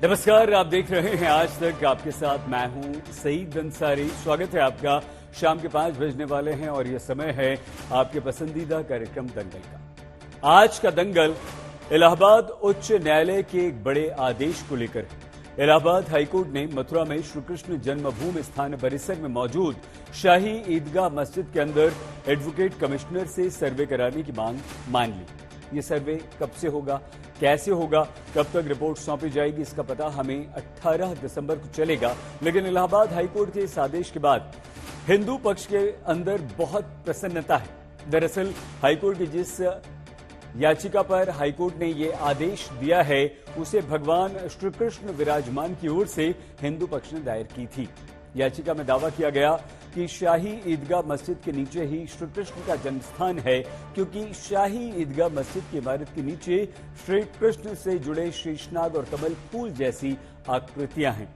नमस्कार, आप देख रहे हैं आज तक। आपके साथ मैं हूं सईद अंसारी। स्वागत है आपका। शाम के 5 बजने वाले हैं और यह समय है आपके पसंदीदा कार्यक्रम दंगल का। आज का दंगल इलाहाबाद उच्च न्यायालय के एक बड़े आदेश को लेकर है। इलाहाबाद हाईकोर्ट ने मथुरा में श्री कृष्ण जन्मभूमि स्थान परिसर में मौजूद शाही ईदगाह मस्जिद के अंदर एडवोकेट कमिश्नर से सर्वे कराने की मांग मान ली। ये सर्वे कब से होगा, कैसे होगा, कब तक रिपोर्ट सौंपी जाएगी, इसका पता हमें 18 दिसंबर को चलेगा। लेकिन इलाहाबाद हाईकोर्ट के इस आदेश के बाद हिंदू पक्ष के अंदर बहुत प्रसन्नता है। दरअसल हाईकोर्ट की जिस याचिका पर हाईकोर्ट ने ये आदेश दिया है उसे भगवान श्री कृष्ण विराजमान की ओर से हिंदू पक्ष ने दायर की थी। याचिका में दावा किया गया कि शाही ईदगाह मस्जिद के नीचे ही श्री कृष्ण का जन्मस्थान है, क्योंकि शाही ईदगाह मस्जिद की इमारत के नीचे श्री कृष्ण से जुड़े शीशनाग और कमल फूल जैसी आकृतियां हैं।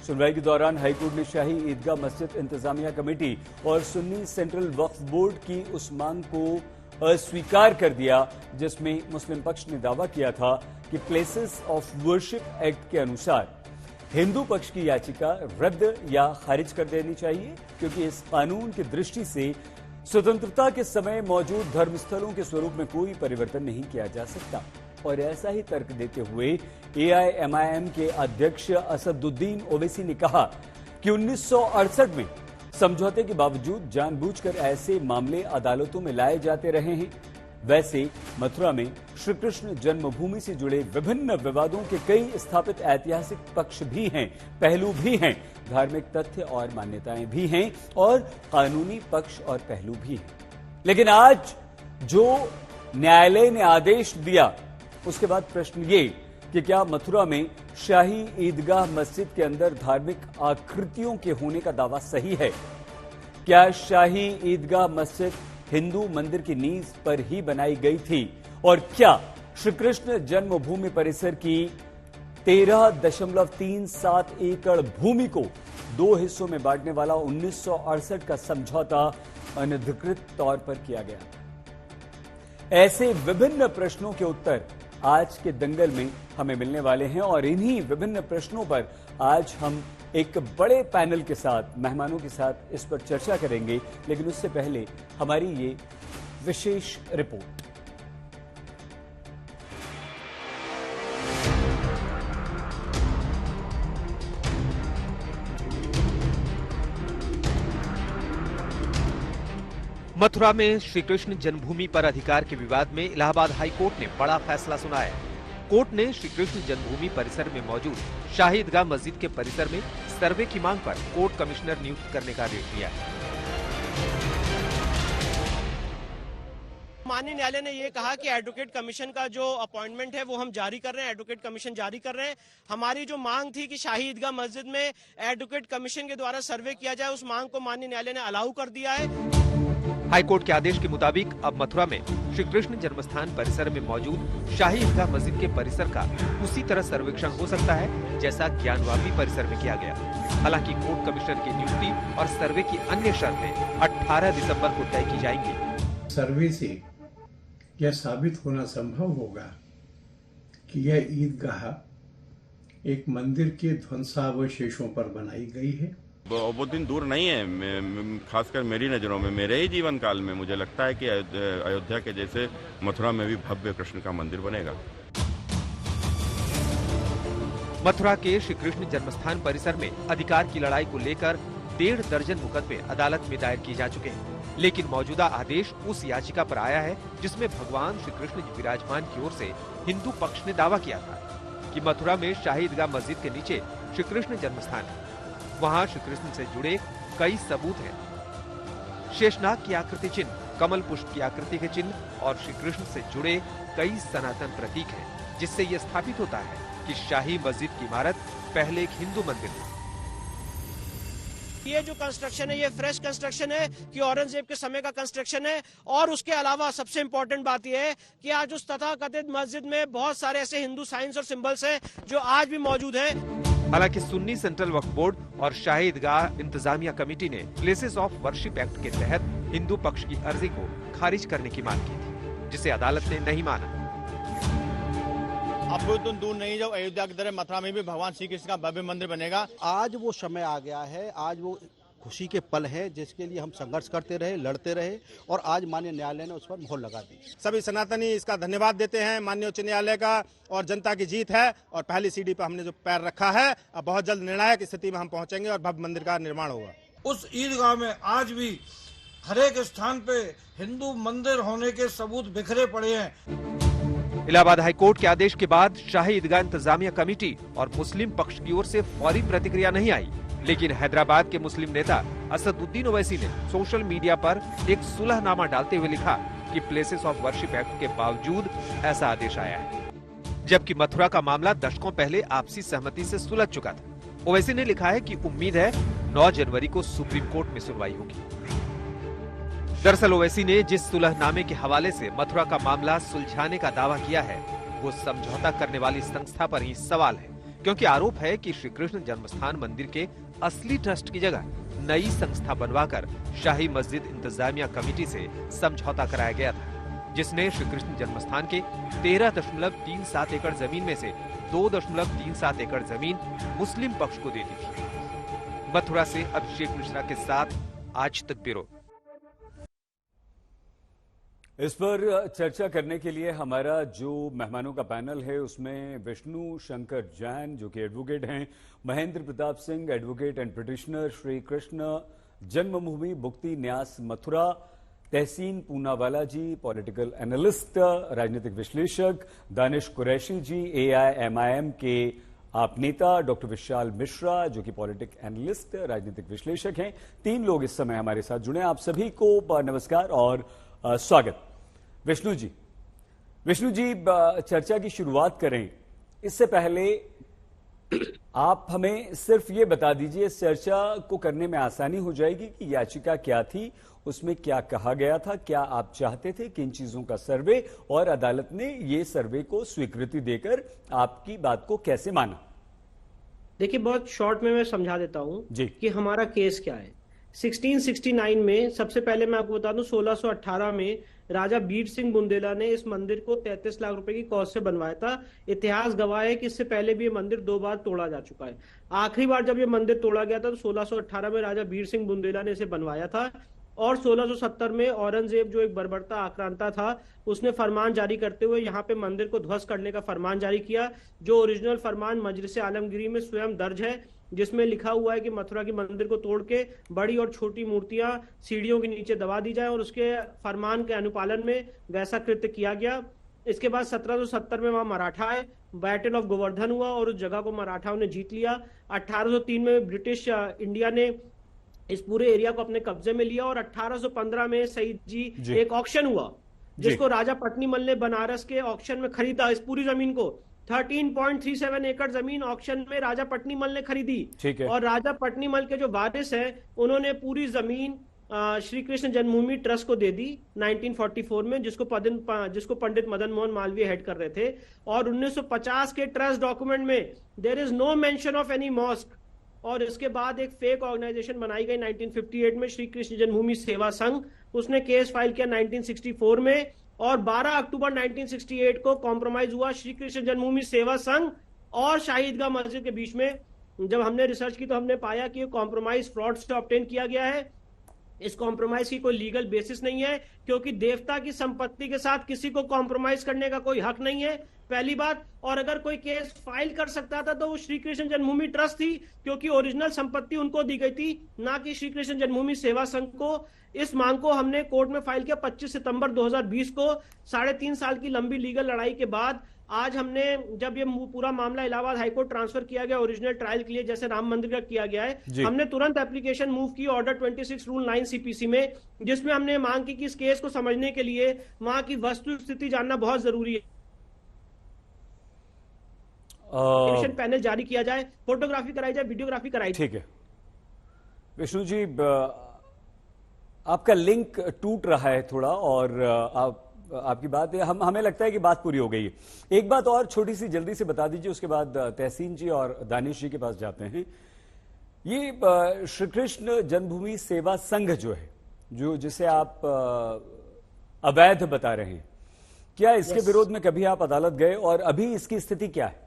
सुनवाई के दौरान हाईकोर्ट ने शाही ईदगाह मस्जिद इंतजामिया कमेटी और सुन्नी सेंट्रल वक्फ बोर्ड की उस मांग को अस्वीकार कर दिया, जिसमें मुस्लिम पक्ष ने दावा किया था कि प्लेसेस ऑफ वर्शिप एक्ट के अनुसार हिंदू पक्ष की याचिका रद्द या खारिज कर देनी चाहिए, क्योंकि इस कानून की दृष्टि से स्वतंत्रता के समय मौजूद धर्मस्थलों के स्वरूप में कोई परिवर्तन नहीं किया जा सकता। और ऐसा ही तर्क देते हुए AIMIM के अध्यक्ष असदुद्दीन ओवैसी ने कहा कि 1968 में समझौते के बावजूद जानबूझकर ऐसे मामले अदालतों में लाए जाते रहे हैं। वैसे मथुरा में श्री कृष्ण जन्मभूमि से जुड़े विभिन्न विवादों के कई स्थापित ऐतिहासिक पक्ष भी हैं, पहलू भी हैं, धार्मिक तथ्य और मान्यताएं भी हैं और कानूनी पक्ष और पहलू भी हैं। लेकिन आज जो न्यायालय ने आदेश दिया उसके बाद प्रश्न ये कि क्या मथुरा में शाही ईदगाह मस्जिद के अंदर धार्मिक आकृतियों के होने का दावा सही है? क्या शाही ईदगाह मस्जिद हिंदू मंदिर की नींव पर ही बनाई गई थी? और क्या श्री कृष्ण जन्मभूमि परिसर की 13.37 एकड़ भूमि को 2 हिस्सों में बांटने वाला 1968 का समझौता अनधिकृत तौर पर किया गया? ऐसे विभिन्न प्रश्नों के उत्तर आज के दंगल में हमें मिलने वाले हैं और इन्हीं विभिन्न प्रश्नों पर आज हम एक बड़े पैनल के साथ, मेहमानों के साथ इस पर चर्चा करेंगे। लेकिन उससे पहले हमारी ये विशेष रिपोर्ट। मथुरा में श्री कृष्ण जन्मभूमि पर अधिकार के विवाद में इलाहाबाद हाई कोर्ट ने बड़ा फैसला सुनाया। कोर्ट ने श्री कृष्ण जन्मभूमि परिसर में मौजूद शाही ईदगाह मस्जिद के परिसर में सर्वे की मांग पर कोर्ट कमिश्नर नियुक्त करने का आदेश दिया है। माननीय न्यायालय ने ये कहा कि एडवोकेट कमीशन का जो अपॉइंटमेंट है वो हम जारी कर रहे हैं, एडवोकेट कमीशन जारी कर रहे हैं। हमारी जो मांग थी कि शाही ईदगाह मस्जिद में एडवोकेट कमीशन के द्वारा सर्वे किया जाए, उस मांग को माननीय न्यायालय ने अलाउ कर दिया है। हाईकोर्ट के आदेश के मुताबिक अब मथुरा में श्री कृष्ण जन्मस्थान परिसर में मौजूद शाही ईदगाह मस्जिद के परिसर का उसी तरह सर्वेक्षण हो सकता है जैसा ज्ञानवापी परिसर में किया गया। हालांकि कोर्ट कमिश्नर की नियुक्ति और सर्वे की अन्य शर्तें 18 दिसंबर को तय की जाएंगी। सर्वे से यह साबित होना संभव होगा कि यह ईदगाह एक मंदिर के ध्वंसावशेषों पर बनाई गई है। वो दिन दूर नहीं है, खासकर मेरी नज़रों में, मेरे ही जीवन काल में मुझे लगता है कि अयोध्या के जैसे मथुरा में भी भव्य कृष्ण का मंदिर बनेगा। मथुरा के श्री कृष्ण जन्मस्थान परिसर में अधिकार की लड़ाई को लेकर 1.5 दर्जन मुकदमे अदालत में दायर किए जा चुके हैं। लेकिन मौजूदा आदेश उस याचिका पर आया है जिसमें भगवान श्री कृष्ण विराजमान की ओर से हिंदू पक्ष ने दावा किया था कि मथुरा में शाही ईदगाह मस्जिद के नीचे श्री कृष्ण जन्मस्थान है। वहाँ श्री कृष्ण से जुड़े कई सबूत हैं। शेषनाग की आकृति चिन्ह, कमल पुष्प की आकृति के चिन्ह और श्री कृष्ण से जुड़े कई सनातन प्रतीक हैं, जिससे यह स्थापित होता है कि शाही मस्जिद की इमारत पहले एक हिंदू मंदिर थी। ये जो कंस्ट्रक्शन है ये फ्रेश कंस्ट्रक्शन है कि औरंगजेब के समय का कंस्ट्रक्शन है। और उसके अलावा सबसे इम्पोर्टेंट बात यह है कि आज उस तथाकथित मस्जिद में बहुत सारे ऐसे हिंदू साइंस और सिंबल्स हैं जो आज भी मौजूद हैं। हालांकि सुन्नी सेंट्रल वक्फ बोर्ड और शाही ईदगाह इंतजामिया कमेटी ने प्लेसेस ऑफ वर्शिप एक्ट के तहत हिंदू पक्ष की अर्जी को खारिज करने की मांग की थी, जिसे अदालत ने नहीं माना। अब कोई तो दूर नहीं, जब अयोध्या की तरह मथुरा में भी भगवान श्री कृष्ण का भव्य मंदिर बनेगा। आज वो समय आ गया है, आज वो खुशी के पल है जिसके लिए हम संघर्ष करते रहे, लड़ते रहे और आज माननीय न्यायालय ने उस पर मोहर लगा दी। सभी सनातनी इसका धन्यवाद देते हैं माननीय उच्च न्यायालय का, और जनता की जीत है। और पहली सीढ़ी पर हमने जो पैर रखा है, अब बहुत जल्द निर्णायक स्थिति में हम पहुंचेंगे और भव्य मंदिर का निर्माण होगा। उस ईदगाह में आज भी हर एक स्थान पे हिंदू मंदिर होने के सबूत बिखरे पड़े हैं। इलाहाबाद हाईकोर्ट के आदेश के बाद शाही ईदगाह इंतजामिया कमेटी और मुस्लिम पक्ष की ओर से फौरी प्रतिक्रिया नहीं आई, लेकिन हैदराबाद के मुस्लिम नेता असदुद्दीन ओवैसी ने सोशल मीडिया पर एक सुलहनामा डालते हुए लिखा कि प्लेसेस ऑफ वर्शिप एक्ट के बावजूद ऐसा आदेश आया है, जबकि मथुरा का मामला दशकों पहले आपसी सहमति से सुलझ चुका था। ओवैसी ने लिखा है कि उम्मीद है 9 जनवरी को सुप्रीम कोर्ट में सुनवाई होगी। दरअसल ओवैसी ने जिस सुलहनामे के हवाले से मथुरा का मामला सुलझाने का दावा किया है, वो समझौता करने वाली संस्था पर ही सवाल है, क्योंकि आरोप है कि श्री कृष्ण जन्मस्थान मंदिर के असली ट्रस्ट की जगह नई संस्था बनवाकर शाही मस्जिद इंतजामिया कमेटी से समझौता कराया गया था, जिसने श्री कृष्ण जन्मस्थान के 13.37 एकड़ जमीन में से 2.37 एकड़ जमीन मुस्लिम पक्ष को दे दी थी। मथुरा से अभिषेक मिश्रा के साथ आज तक ब्यूरो। इस पर चर्चा करने के लिए हमारा जो मेहमानों का पैनल है उसमें विष्णु शंकर जैन जो कि एडवोकेट हैं, Mahendra Pratap Singh advocate and petitioner, Shri Krishna जन्मभूमि भुक्ति न्यास मथुरा, तहसीन पूनावाला जी पॉलिटिकल एनालिस्ट राजनीतिक विश्लेषक, दानिश कुरैशी जी AIMIM के आप नेता, डॉक्टर विशाल मिश्रा जो कि पॉलिटिक एनालिस्ट राजनीतिक विश्लेषक हैं। 3 लोग इस समय हमारे साथ जुड़े। आप सभी को नमस्कार और स्वागत। विष्णु जी चर्चा की शुरुआत करें इससे पहले आप हमें सिर्फ ये बता दीजिए, इस चर्चा को करने में आसानी हो जाएगी कि याचिका क्या थी, उसमें क्या कहा गया था, क्या आप चाहते थे, किन चीजों का सर्वे, और अदालत ने ये सर्वे को स्वीकृति देकर आपकी बात को कैसे माना? देखिए, बहुत शॉर्ट में मैं समझा देता हूं कि हमारा केस क्या है। 1669 में सबसे पहले मैं आपको बता दूं, 1618 में राजा बीर सिंह बुंदेला ने इस मंदिर को 33 लाख रुपए की कॉस्ट से बनवाया था। इतिहास गवाह है कि इससे पहले भी ये मंदिर 2 बार तोड़ा जा चुका है। आखिरी बार जब ये मंदिर तोड़ा गया था तो 1618 में राजा बीर सिंह बुंदेला ने इसे बनवाया था, और 1670 में औरंगजेब जो एक बर्बरता आक्रांता था उसने फरमान जारी करते हुए यहाँ पे मंदिर को ध्वस्त करने का फरमान जारी किया, जो ओरिजिनल फरमान मजलिस आलमगीरी में स्वयं दर्ज है, जिसमें लिखा हुआ है कि मथुरा के मंदिर को तोड़ के बड़ी और छोटी मूर्तियां सीढ़ियों के नीचे दबा दी जाए, और उसके फरमान के अनुपालन में वैसा कृत्य किया गया। इसके बाद 1770 में वहां मराठा आए, बैटल ऑफ गोवर्धन हुआ और उस जगह को मराठाओं ने जीत लिया। 1803 में ब्रिटिश इंडिया ने इस पूरे एरिया को अपने कब्जे में लिया, और 1815 में सईद जी एक ऑक्शन हुआ जिसको राजा पटनीमल ने बनारस के ऑक्शन में खरीदा। इस पूरी जमीन को 13.37 एकड़ जमीन ऑक्शन में राजा पटनीमल ने खरीदी, और राजा पटनीमल के जो वारिस हैं उन्होंने पूरी जमीन श्री कृष्ण जन्मभूमि ट्रस्ट को दे दी 1944 में, जिसको पंडित मदन मोहन मालवीय हेड कर रहे थे। और 1950 के ट्रस्ट डॉक्यूमेंट में there is no mention of any mosque. और इसके बाद एक फेक ऑर्गेनाइजेशन बनाई गई 1958 में, श्री कृष्ण जन्मभूमि सेवा संघ। उसने केस फाइल किया 1964 में, और 12 अक्टूबर 1968 को कॉम्प्रोमाइज हुआ श्री कृष्ण जन्मभूमि सेवा संघ और शाही ईदगाह मस्जिद के बीच में। जब हमने रिसर्च की तो हमने पाया कि कॉम्प्रोमाइज फ्रॉड से ऑब्टेन किया गया है। इस कॉम्प्रोमाइज की कोई लीगल बेसिस नहीं है, क्योंकि देवता की संपत्ति के साथ किसी को कॉम्प्रोमाइज करने का कोई हक नहीं है, पहली बात। और अगर कोई केस फाइल कर सकता था तो वो श्री कृष्ण जन्मभूमि ट्रस्ट थी, क्योंकि ओरिजिनल संपत्ति उनको दी गई थी, ना कि श्री कृष्ण जन्मभूमि सेवा संघ को। इस मांग को हमने कोर्ट में फाइल किया 25 सितंबर 2020 को। 3.5 साल की लंबी लीगल लड़ाई के बाद आज हमने, जब ये पूरा मामला इलाहाबाद हाईकोर्ट ट्रांसफर किया गया ओरिजिनल ट्रायल के लिए, जैसे राम मंदिर का किया गया है, हमने तुरंत एप्लीकेशन मूव की ऑर्डर 26 रूल 9 CPC में, जिसमें हमने मांग की कि इस केस को समझने के लिए वहां की वस्तु स्थिति जानना बहुत जरूरी है। पैनल जारी किया जाए, फोटोग्राफी कराई जाए, वीडियोग्राफी कराई जाए। ठीक है विष्णु जी, आपका लिंक टूट रहा है थोड़ा, और आपकी बात है, हमें लगता है कि बात पूरी हो गई है। एक बात और छोटी सी जल्दी से बता दीजिए, उसके बाद तहसीन जी और दानिश जी के पास जाते हैं। ये श्री कृष्ण जन्मभूमि सेवा संघ जो है, जिसे आप अवैध बता रहे हैं, क्या इसके विरोध में कभी आप अदालत गए और अभी इसकी स्थिति क्या है?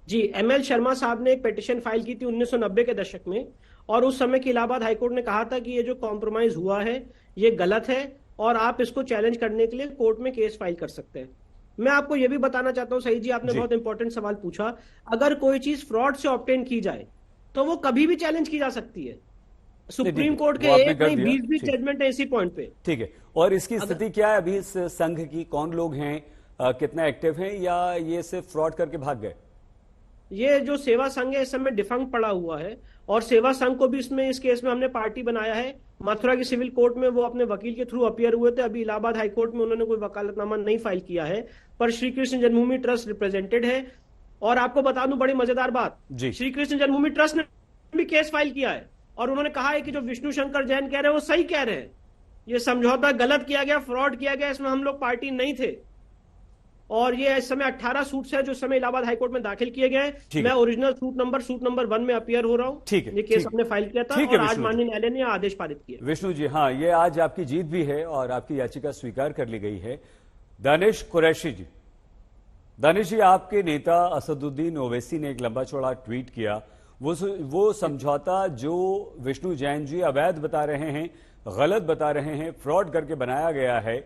जी, ML शर्मा साहब ने एक पिटीशन फाइल की थी 1990 के दशक में, और उस समय की इलाहाबाद हाईकोर्ट ने कहा था कि ये जो कॉम्प्रोमाइज हुआ है ये गलत है और आप इसको चैलेंज करने के लिए कोर्ट में केस फाइल कर सकते हैं। मैं आपको ये भी बताना चाहता हूं, सईद जी, आपने बहुत इंपॉर्टेंट सवाल पूछा। अगर कोई चीज फ्रॉड से ऑब्टेन की जाए तो वो कभी भी चैलेंज की जा सकती है। सुप्रीम कोर्ट के एक नहीं 20 जजमेंट है इसी पॉइंट पे। ठीक है, और इसकी स्थिति क्या है अभी इस संघ की? कौन लोग हैं, कितना एक्टिव हैं, या ये सिर्फ फ्रॉड करके भाग गए? ये जो सेवा संघ है इस समय डिफंक्ट पड़ा हुआ है, और सेवा संघ को भी इस केस में हमने पार्टी बनाया है। मथुरा की सिविल कोर्ट में वो अपने वकील के थ्रू अपीयर हुए थे। अभी इलाहाबाद हाईकोर्ट में उन्होंने कोई वकालतनामा नहीं फाइल किया है, पर श्री कृष्ण जन्मभूमि ट्रस्ट रिप्रेजेंटेड है। और आपको बता दूं बड़ी मजेदार बात, श्री कृष्ण जन्मभूमि ट्रस्ट ने भी केस फाइल किया है और उन्होंने कहा है कि जो विष्णु शंकर जैन कह रहे हैं वो सही कह रहे हैं, ये समझौता गलत किया गया, फ्रॉड किया गया, इसमें हम लोग पार्टी नहीं थे। और ये इस समय 18 सूट्स है जो इस समय इलाहाबाद हाईकोर्ट में दाखिल किए गए। मैं ओरिजिनल सूट नंबर 1 में अपीयर हो रहा हूँ। ठीक है, ये केस हमने फाइल किया था और आज माननीय न्यायालय ने आदेश पारित किया। विष्णु जी, हाँ, ये आज आपकी जीत भी है और आपकी याचिका स्वीकार कर ली गई है। दानिश कुरैशी जी, दानिश जी, आपके नेता असदुद्दीन ओवैसी ने एक लंबा चौड़ा ट्वीट किया। वो समझौता जो विष्णु जैन जी अवैध बता रहे हैं, गलत बता रहे हैं, फ्रॉड करके बनाया गया है,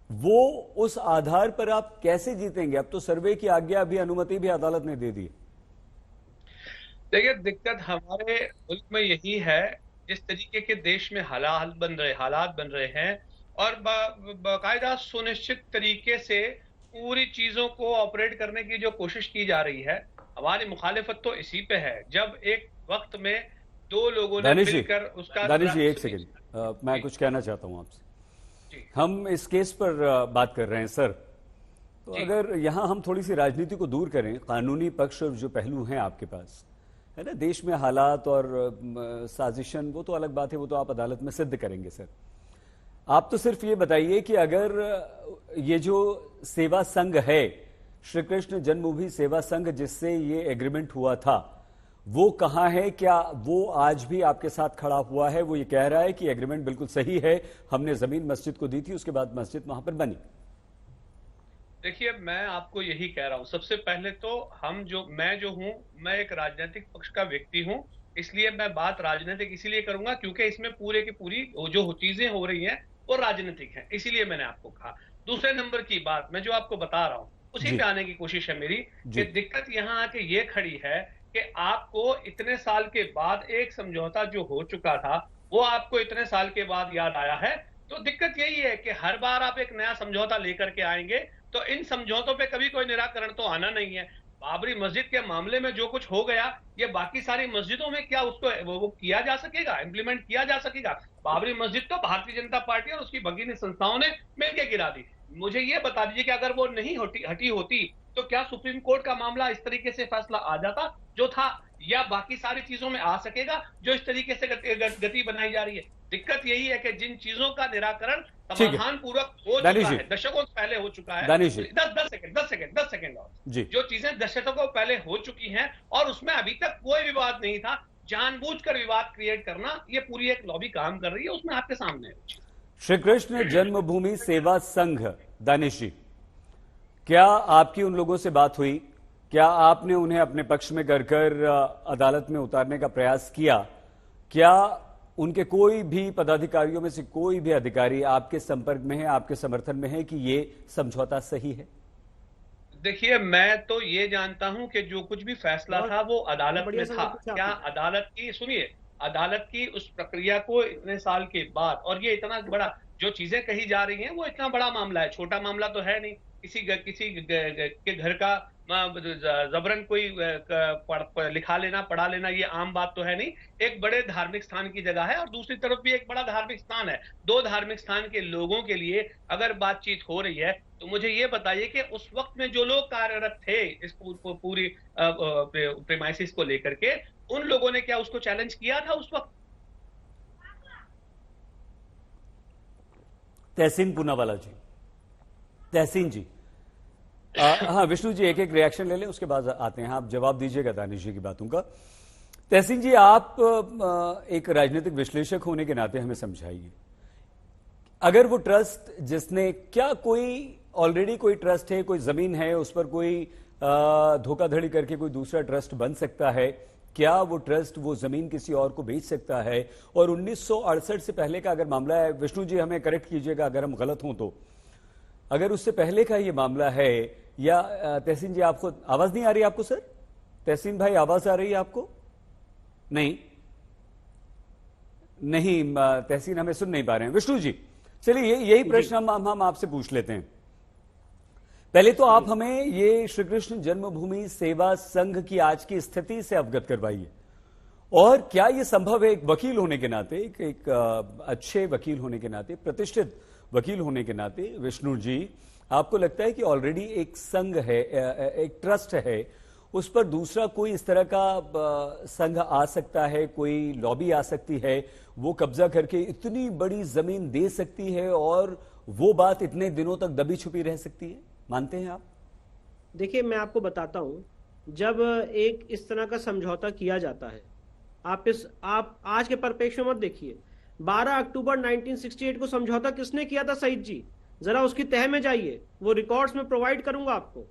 वो उस आधार पर आप कैसे जीतेंगे? अब तो सर्वे की आज्ञा भी, अनुमति भी अदालत ने दे दी। देखिए, दिक्कत हमारे मुल्क में यही है, जिस तरीके के देश में हालात बन रहे हैं और बाकायदा सुनिश्चित तरीके से पूरी चीजों को ऑपरेट करने की जो कोशिश की जा रही है, हमारी मुखालिफत तो इसी पे है। जब एक वक्त में दो लोगों ने मिलकर उसका। दानिश जी, एक सेकंड, मैं कुछ कहना चाहता हूं आपसे। हम इस केस पर बात कर रहे हैं सर, तो अगर यहां हम थोड़ी सी राजनीति को दूर करें, कानूनी पक्ष जो पहलू हैं आपके पास है ना, देश में हालात और साजिशन, वो तो अलग बात है, वो तो आप अदालत में सिद्ध करेंगे सर। आप तो सिर्फ ये बताइए कि अगर ये जो सेवा संघ है, श्री कृष्ण जन्मभूमि सेवा संघ, जिससे ये एग्रीमेंट हुआ था, वो कहां है? क्या वो आज भी आपके साथ खड़ा हुआ है? वो ये कह रहा है कि एग्रीमेंट बिल्कुल सही है, हमने जमीन मस्जिद को दी थी, उसके बाद मस्जिद वहां पर बनी। देखिए, मैं आपको यही कह रहा हूं, सबसे पहले तो मैं जो हूं, मैं एक राजनीतिक पक्ष का व्यक्ति हूं, इसलिए मैं बात राजनीतिक इसीलिए करूंगा क्योंकि इसमें पूरे की पूरी जो चीजें हो रही हैं वो राजनीतिक हैं, इसीलिए मैंने आपको कहा। दूसरे नंबर की बात मैं जो आपको बता रहा हूं उसी पे आने की कोशिश है मेरी, कि दिक्कत यहाँ आके ये खड़ी है कि आपको इतने साल के बाद एक समझौता जो हो चुका था वो आपको इतने साल के बाद याद आया है। तो दिक्कत यही है कि हर बार आप एक नया समझौता लेकर के आएंगे तो इन समझौतों पे कभी कोई निराकरण तो आना नहीं है। बाबरी मस्जिद के मामले में जो कुछ हो गया, ये बाकी सारी मस्जिदों में क्या उसको वो किया जा सकेगा, इंप्लीमेंट किया जा सकेगा? बाबरी मस्जिद तो भारतीय जनता पार्टी और उसकी भगीनी संस्थाओं ने मिलकर गिरा दी। मुझे ये बता दीजिए कि अगर वो नहीं हटी होती तो क्या सुप्रीम कोर्ट का मामला इस तरीके से फैसला आ जाता जो था, या बाकी सारी चीजों में आ सकेगा जो इस तरीके से गति बनाई जा रही है? दिक्कत यही है कि जिन चीजों का निराकरण समाधान पूर्वक हो चुका है, दशकों पहले हो चुका है, 10 सेकेंड और जो चीजें दशकों पहले हो चुकी हैं और उसमें अभी तक कोई विवाद नहीं था, जानबूझकर विवाद क्रिएट करना, ये पूरी एक लॉबी काम कर रही है, उसमें आपके सामने है। श्री कृष्ण जन्मभूमि सेवा संघ, दानिश जी, क्या आपकी उन लोगों से बात हुई? क्या आपने उन्हें अपने पक्ष में कर अदालत में उतारने का प्रयास किया? क्या उनके कोई भी पदाधिकारियों में से कोई भी अधिकारी आपके संपर्क में है, आपके समर्थन में है कि ये समझौता सही है? देखिए, मैं तो ये जानता हूं कि जो कुछ भी फैसला था वो अदालत में था। क्या अदालत की, सुनिए, अदालत की उस प्रक्रिया को इतने साल के बाद, और ये इतना बड़ा जो चीजें कही जा रही हैं वो इतना बड़ा मामला है, छोटा मामला तो है नहीं। किसी के घर का जबरन कोई लिखा लेना, पढ़ा लेना, ये आम बात तो है नहीं। एक बड़े धार्मिक स्थान की जगह है और दूसरी तरफ भी एक बड़ा धार्मिक स्थान है। दो धार्मिक स्थान के लोगों के लिए अगर बातचीत हो रही है तो मुझे ये बताइए कि उस वक्त में जो लोग कार्यरत थे इस पूरी प्रेमाइसिस को लेकर के, उन लोगों ने क्या उसको चैलेंज किया था उस वक्त? तहसीन पूनावाला जी, तहसीन जी, हाँ विष्णु जी, एक एक रिएक्शन ले लें, उसके बाद आते हैं, आप जवाब दीजिएगा दानिश जी की बातों का। तहसीन जी, आप एक राजनीतिक विश्लेषक होने के नाते हमें समझाइए, अगर वो ट्रस्ट जिसने क्या कोई ऑलरेडी कोई ट्रस्ट है, कोई जमीन है, उस पर कोई धोखाधड़ी करके कोई दूसरा ट्रस्ट बन सकता है, क्या वो ट्रस्ट वो जमीन किसी और को बेच सकता है? और 1968 से पहले का अगर मामला है, विष्णु जी हमें करेक्ट कीजिएगा अगर हम गलत हों तो, अगर उससे पहले का ये मामला है, या तहसीन जी आपको आवाज नहीं आ रही आपको? सर तहसीन भाई आवाज आ रही है आपको? नहीं तहसीन हमें सुन नहीं पा रहे हैं। विष्णु जी चलिए यही प्रश्न हम आपसे पूछ लेते हैं। पहले तो आप हमें ये श्री कृष्ण जन्मभूमि सेवा संघ की आज की स्थिति से अवगत करवाइए, और क्या ये संभव है एक वकील होने के नाते, एक अच्छे वकील होने के नाते, प्रतिष्ठित वकील होने के नाते, विष्णु जी आपको लगता है कि ऑलरेडी एक संघ है, एक ट्रस्ट है, उस पर दूसरा कोई इस तरह का संघ आ सकता है, कोई लॉबी आ सकती है, वो कब्जा करके इतनी बड़ी जमीन दे सकती है और वो बात इतने दिनों तक दबी छुपी रह सकती है? मानते हैं आप? देखिए मैं आपको बताता हूं, जब एक इस तरह का समझौता किया जाता है, आप आज के परिप्रेक्ष्य मत देखिए, 12 अक्टूबर 1968 को समझौता किसने किया था सईद जी? जरा उसकी तह में जाइए, वो रिकॉर्ड्स में प्रोवाइड करूंगा आपको।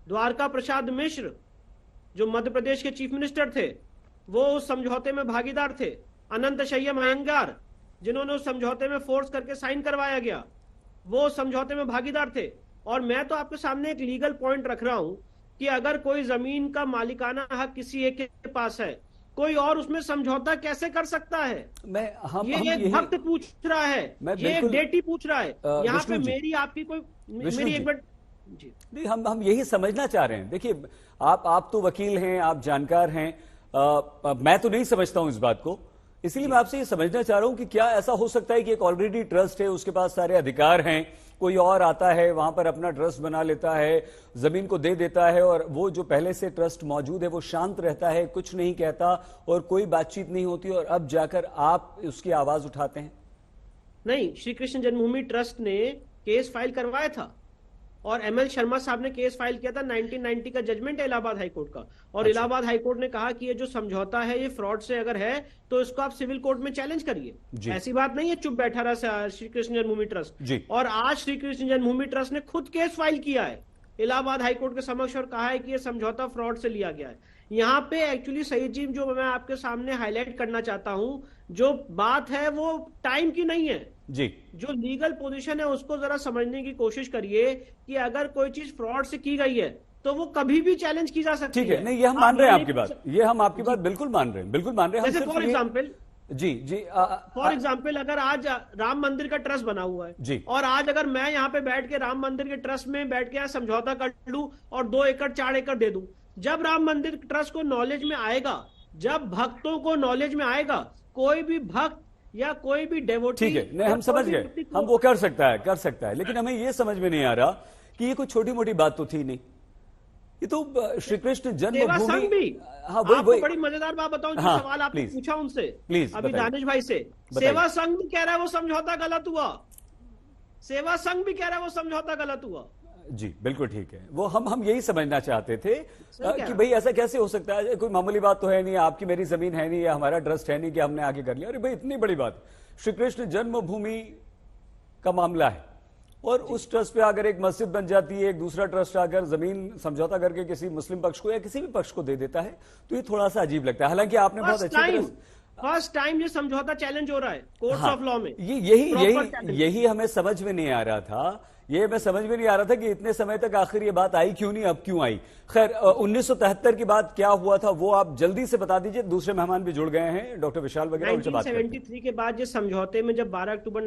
द्वारका प्रसाद मिश्र जो मध्य प्रदेश के चीफ मिनिस्टर थे, वो उस समझौते में भागीदार थे। अनंत शय्यम अयंगार जिन्होंने उस समझौते में फोर्स करके साइन करवाया गया, वो उस समझौते में भागीदार थे। और मैं तो आपके सामने एक लीगल पॉइंट रख रहा हूं कि अगर कोई जमीन का मालिकाना हक किसी एक के पास है, कोई और उसमें समझौता कैसे कर सकता है? ये एक भक्त पूछ रहा है, ये एक डेटी पूछ रहा है। यहाँ पे मेरी आपकी कोई मेरी एक बार जी नहीं, हम यही समझना चाह रहे हैं। देखिए आप तो वकील हैं, आप जानकार हैं, मैं तो नहीं समझता हूं इस बात को, इसलिए मैं आपसे ये समझना चाह रहा हूं कि क्या ऐसा हो सकता है कि एक ऑलरेडी ट्रस्ट है, उसके पास सारे अधिकार हैं, कोई और आता है वहां पर अपना ट्रस्ट बना लेता है, जमीन को दे देता है, और वो जो पहले से ट्रस्ट मौजूद है वो शांत रहता है, कुछ नहीं कहता और कोई बातचीत नहीं होती, और अब जाकर आप उसकी आवाज उठाते हैं? नहीं, श्री कृष्ण जन्मभूमि ट्रस्ट ने केस फाइल करवाया था और एमएल शर्मा साहब ने केस फाइल किया था। 1990 का जजमेंट है इलाहाबाद हाईकोर्ट का, और इलाहाबाद हाईकोर्ट ने कहा कि ये जो समझौता है ये फ्रॉड से अगर है तो इसको आप सिविल कोर्ट में चैलेंज करिए। ऐसी बात नहीं है चुप बैठा रहा श्री कृष्ण जन्मभूमि ट्रस्ट। और आज श्री कृष्ण जन्मभूमि ट्रस्ट ने खुद केस फाइल किया है इलाहाबाद हाईकोर्ट के समक्ष और कहा है कि यह समझौता फ्रॉड से लिया गया है। यहाँ पे एक्चुअली सईद जी जो मैं आपके सामने हाईलाइट करना चाहता हूं, जो बात है वो टाइम की नहीं है जी, जो लीगल पोजीशन है उसको जरा समझने की कोशिश करिए कि अगर कोई चीज फ्रॉड से की गई है तो वो कभी भी चैलेंज की जा सकती है। ठीक है, नहीं ये हम मान रहे हैं आपकी बात, ये हम आपकी बात बिल्कुल मान रहे हैं, बिल्कुल मान रहे हैं। जैसे फॉर एग्जाम्पल फॉर एग्जाम्पल अगर आज राम मंदिर का ट्रस्ट बना हुआ है जी, और आज अगर मैं यहाँ पे बैठ के राम मंदिर के ट्रस्ट में बैठ के समझौता कर लूं और 2 एकड़ 4 एकड़ दे दूं, जब राम मंदिर ट्रस्ट को नॉलेज में आएगा, जब भक्तों को नॉलेज में आएगा, कोई भी भक्त या कोई भी डेवोटी, ठीक है, नहीं हम समझ गए, हम वो कर सकता है, लेकिन हमें ये समझ में नहीं आ रहा कि ये कोई छोटी मोटी बात तो थी नहीं, ये तो श्री कृष्ण जन्मभूमि। हाँ वही बड़ी मजेदार बात बताऊं, जो सवाल आपने पूछा उनसे प्लीज अभी दानिश भाई से, सेवा संघ भी कह रहा है वो समझौता गलत हुआ, सेवा संघ भी कह रहा है वो समझौता गलत हुआ। जी बिल्कुल ठीक है, वो हम यही समझना चाहते थे कि भाई ऐसा कैसे हो सकता है, कोई मामूली बात तो है नहीं, आपकी मेरी जमीन है नहीं या हमारा ट्रस्ट है नहीं कि हमने आगे कर लिया। अरे भाई इतनी बड़ी बात, श्री कृष्ण जन्मभूमि का मामला है और उस ट्रस्ट पे अगर एक मस्जिद बन जाती है, एक दूसरा ट्रस्ट आकर जमीन समझौता करके किसी मुस्लिम पक्ष को या किसी भी पक्ष को दे देता है, तो ये थोड़ा सा अजीब लगता है। हालांकि आपने बहुत अच्छी फर्स्ट टाइम ये समझौता चैलेंज हो रहा है कोर्ट्स ऑफ लॉ में, यही हमें समझ में नहीं आ रहा था, ये मैं समझ में नहीं आ रहा था कि इतने समय तक आखिर ये बात आई क्यों नहीं, अब क्यों आई। खैर 1973 की बात क्या हुआ था वो आप जल्दी से बता दीजिए, दूसरे मेहमान भी जुड़ गए हैं डॉक्टर विशाल वगैरह, उनसे बात करते हैं। 1973 के बाद जिस समझौते में जब 12 अक्टूबर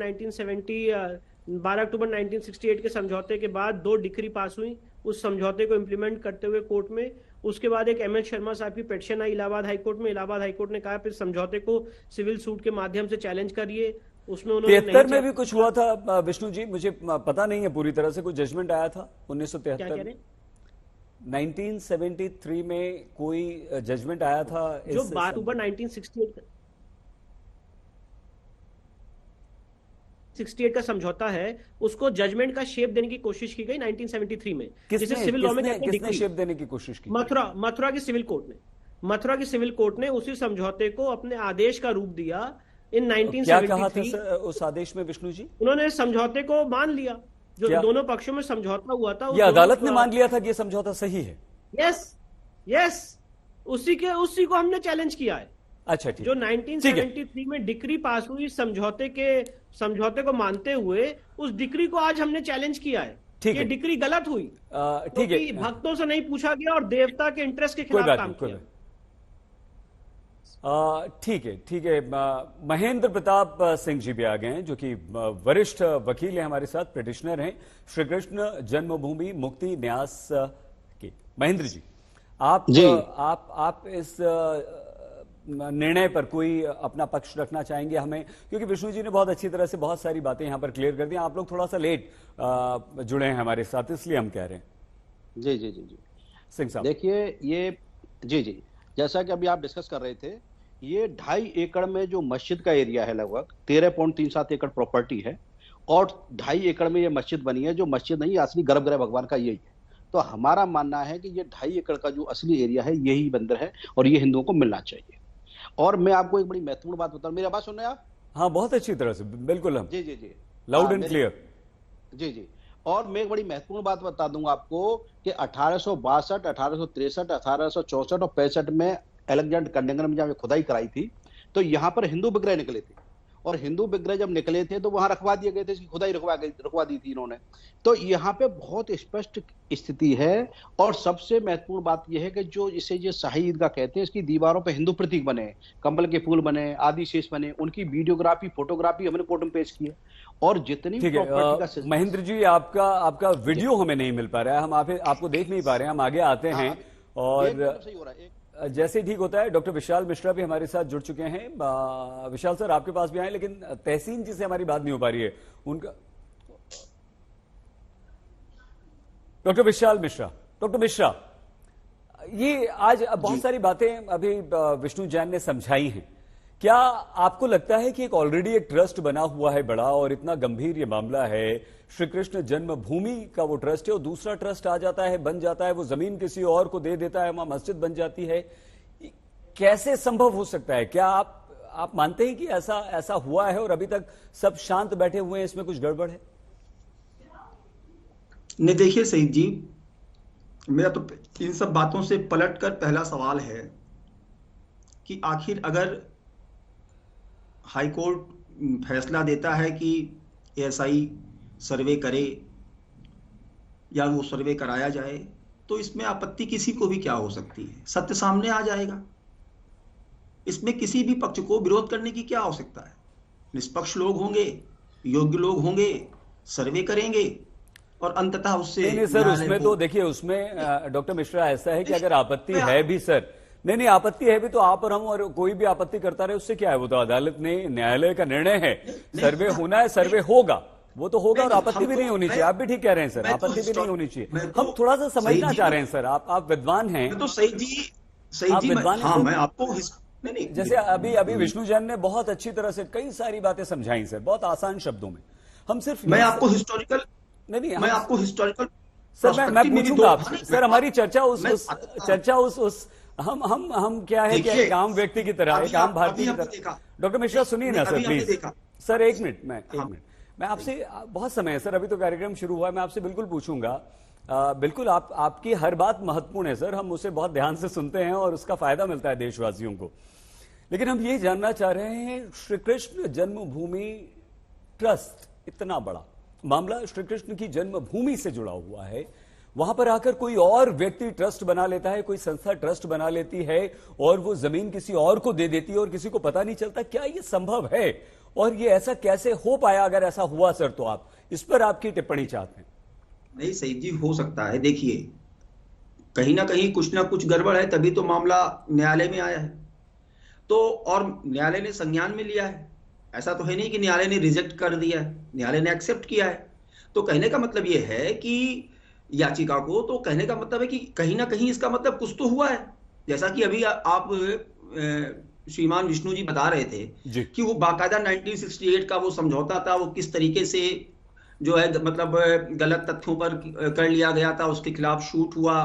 1968 के समझौते के बाद 2 डिक्री पास हुई उस समझौते को इम्प्लीमेंट करते हुए कोर्ट में, उसके बाद एक एमएल शर्मा साहब की पिटीशन आई इलाहाबाद हाईकोर्ट में, इलाहाबाद हाईकोर्ट ने कहा फिर समझौते को सिविल सूट के माध्यम से चैलेंज करिए। उसमें उन्होंने 73 में भी कुछ हुआ था विष्णु जी, मुझे पता नहीं है पूरी तरह से, कुछ जजमेंट आया था 1973 1973 में कोई जजमेंट आया था जो 12 अक्टूबर 1968 का समझौता है उसको जजमेंट का शेप देने की कोशिश की गई 1973 में। सिविल लॉ में किसने शेप देने की कोशिश की? मथुरा की सिविल कोर्ट ने, मथुरा की सिविल कोर्ट ने उसी समझौते को अपने आदेश का रूप दिया इन क्या कहा था 1973। सर उस आदेश में विष्णु जी? उन्होंने समझौते को मान लिया, जो दोनों पक्षों में समझौता हुआ था। ये अदालत ने मान लिया था कि ये समझौता सही है? यस, उसी को हमने चैलेंज किया है। अच्छा, ठीक। जो 1973 में डिक्री पास हुई समझौते को मानते हुए, उस डिक्री को आज हमने चैलेंज किया है। ये डिक्री गलत हुई, ठीक है। भक्तों से नहीं पूछा गया और देवता के इंटरेस्ट के खिलाफ काम किया। ठीक है। महेंद्र प्रताप सिंह जी भी आ गए हैं, जो कि वरिष्ठ वकील हैं हमारे साथ, पिटिशनर हैं श्री कृष्ण जन्मभूमि मुक्ति न्यास के। महेंद्र जी, आप इस निर्णय पर कोई अपना पक्ष रखना चाहेंगे हमें? क्योंकि विष्णु जी ने बहुत अच्छी तरह से बहुत सारी बातें यहां पर क्लियर कर दी। आप लोग थोड़ा सा लेट जुड़े हैं हमारे साथ, इसलिए हम कह रहे हैं। जी सिंह साहब, देखिए ये जी जैसा कि अभी आप डिस्कस कर रहे थे, ये 2.5 एकड़ में जो मस्जिद का एरिया है, लगभग 13.37 एकड़ प्रॉपर्टी है, और 2.5 एकड़ में ये मस्जिद बनी है, जो मस्जिद नहीं, असली गर्भगृह भगवान का यही है। तो हमारा मानना है कि ये 2.5 एकड़ का जो असली एरिया है, यही मंदिर है और ये हिंदुओं को मिलना चाहिए। और मैं आपको एक बड़ी महत्वपूर्ण बात बताऊं, मेरी आवाज सुन रहे हैं आप? हाँ, बहुत अच्छी तरह से, बिल्कुल। हम जी लाउड एंड क्लियर। जी। और मैं एक बड़ी महत्वपूर्ण बात बता दूंगा आपको कि 1862, 1863, 1864 और 65 में अलेक्जेंडर कंडिंगर में जब खुदाई कराई थी, तो यहाँ पर हिंदू विग्रह निकले थे, और हिंदू विग्रह जब निकले थे तो वहां रखवा दिए गए थे, इसकी खुदाई रुकवा दी थी इन्होंने। तो यहाँ पे बहुत स्पष्ट स्थिति है। और सबसे महत्वपूर्ण बात यह है कि जो इसे जो शाही ईदगाह कहते हैं, इसकी दीवारों पे हिंदू प्रतीक बने, कमल के फूल बने, आदि शेष बने, उनकी वीडियोग्राफी, फोटोग्राफी हमने कोर्ट में पेश की है। और जितनी प्रॉपर्टी का महेंद्र जी, आपका वीडियो हमें नहीं मिल पा रहा है, हम आपको देख नहीं पा रहे हैं। हम आगे आते हैं और सही हो रहा है। जैसे ठीक होता है, डॉक्टर विशाल मिश्रा भी हमारे साथ जुड़ चुके हैं। विशाल सर, आपके पास भी आए, लेकिन तहसीन जी से हमारी बात नहीं हो पा रही है। उनका डॉक्टर विशाल मिश्रा, डॉक्टर मिश्रा, ये आज बहुत सारी बातें अभी विष्णु जैन ने समझाई हैं। क्या आपको लगता है कि ऑलरेडी एक ट्रस्ट बना हुआ है बड़ा, और इतना गंभीर ये मामला है, श्री कृष्ण जन्मभूमि का वो ट्रस्ट है, और दूसरा ट्रस्ट आ जाता है, बन जाता है, वो जमीन किसी और को दे देता है, वहां मस्जिद बन जाती है, कैसे संभव हो सकता है? क्या आप मानते हैं कि ऐसा हुआ है और अभी तक सब शांत बैठे हुए हैं, इसमें कुछ गड़बड़ है? नहीं, देखिए सईद जी, मेरा तो इन सब बातों से पलटकर पहला सवाल है कि आखिर अगर हाई कोर्ट फैसला देता है कि एएसआई सर्वे करे या वो सर्वे कराया जाए, तो इसमें आपत्ति किसी को भी क्या हो सकती है? सत्य सामने आ जाएगा। इसमें किसी भी पक्ष को विरोध करने की क्या आवश्यकता है? निष्पक्ष लोग होंगे, योग्य लोग होंगे, सर्वे करेंगे और अंततः उससे नहीं सर, उसमें तो देखिए, उसमें डॉक्टर मिश्रा ऐसा है कि अगर आपत्ति है भी सर, नहीं आपत्ति है भी, तो आप और हम और कोई भी आपत्ति करता रहे, उससे क्या है? वो तो अदालत ने, न्यायालय का निर्णय है, सर्वे होना है, सर्वे होगा, वो तो होगा, और आपत्ति भी नहीं होनी चाहिए। आप भी ठीक कह रहे हैं सर, आपत्ति भी नहीं होनी चाहिए। हम थोड़ा सा समझना चाह रहे हैं सर, आप विद्वान हैं तो सही जी विद्वान, हाँ, मैं आपको नहीं, जैसे अभी विष्णु जैन ने बहुत अच्छी तरह से कई सारी बातें समझाई सर, बहुत आसान शब्दों में। हम सिर्फ मैं आपको हिस्टोरिकल सर, मैं पूछूंगा आपसे सर, हमारी चर्चा उस हम क्या है कि एक आम व्यक्ति की तरह, एक आम भारतीय की तरह। डॉक्टर मिश्रा सुनिए ना सर, प्लीज सर, एक मिनट मैं आपसे, बहुत समय है सर, अभी तो कार्यक्रम शुरू हुआ है, मैं आपसे बिल्कुल पूछूंगा। बिल्कुल, आपकी हर बात महत्वपूर्ण है सर, हम उसे बहुत ध्यान से सुनते हैं और उसका फायदा मिलता है देशवासियों को। लेकिन हम ये जानना चाह रहे हैं, श्री कृष्ण जन्मभूमि ट्रस्ट, इतना बड़ा मामला श्री कृष्ण की जन्मभूमि से जुड़ा हुआ है, वहां पर आकर कोई और व्यक्ति ट्रस्ट बना लेता है, कोई संस्था ट्रस्ट बना लेती है और वो जमीन किसी और को दे देती है और किसी को पता नहीं चलता। क्या ये संभव है? और ये ऐसा कैसे हो पाया? अगर ऐसा हुआ सर, तो आप इस पर आपकी टिप्पणी चाहते हैं? नहीं सही जी, हो सकता है। देखिए, कहीं ना कहीं कुछ ना कुछ गड़बड़ है, तभी तो मामला न्यायालय में आया है, तो और न्यायालय ने संज्ञान में लिया है। ऐसा तो है नहीं कि न्यायालय ने रिजेक्ट कर दिया है, न्यायालय ने एक्सेप्ट किया है। तो कहने का मतलब यह है कि याचिका को, तो कहने का मतलब है कि कहीं ना कहीं इसका मतलब कुछ तो हुआ है। जैसा कि अभी आप श्रीमान विष्णु जी बता रहे थे कि वो बाकायदा 1968 का वो समझौता था, वो किस तरीके से जो है मतलब गलत तथ्यों पर कर लिया गया था, उसके खिलाफ शूट हुआ।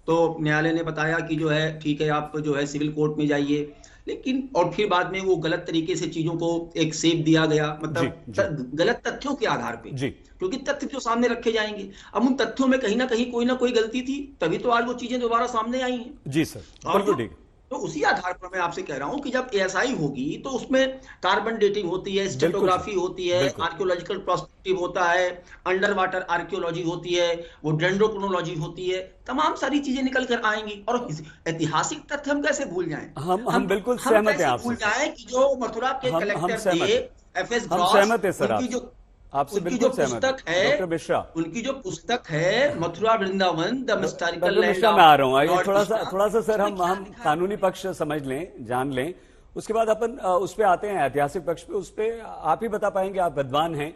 तो न्यायालय ने बताया कि जो है ठीक है, आप जो है सिविल कोर्ट में जाइए। लेकिन और फिर बाद में वो गलत तरीके से चीजों को एक सेप दिया गया, मतलब गलत तथ्यों के आधार पे, क्योंकि तथ्य जो सामने रखे जाएंगे, अब उन तथ्यों में कहीं ना कहीं कोई ना कोई गलती थी, तभी तो आज वो चीजें दोबारा सामने आई हैं। जी सर, बिल्कुल ठीक। तो उसी आधार पर मैं आपसे कह रहा हूं कि जब एएसआई होगी तो उसमें कार्बन डेटिंग होती है, स्टेटोग्राफी होती है, आर्कियोलॉजिकल प्रोस्पेक्टिव होता है, अंडर वाटर आर्कियोलॉजी होती है, वो डेंड्रोक्रोनोलॉजी होती है, तमाम सारी चीजें निकल कर आएंगी। और ऐतिहासिक तथ्य हम कैसे भूल जाएं? हम बिल्कुल सहमत हैं आपसे। भूल जाएं कि जो मथुरा के कलेक्टर थे एफएस ग्रॉस, उनकी जो आपसे बिल्कुल पुस्तक है, डॉक्टर मिश्रा, उनकी जो पुस्तक है Mathura Vrindavan the historical land, Mishra मैं आ रहा हूँ, ये थोड़ा सा सर हम कानूनी पक्ष समझ लें, जान लें, उसके बाद अपन उस पे आते हैं ऐतिहासिक पक्ष पे। उस पे आप ही बता पाएंगे, आप विद्वान हैं।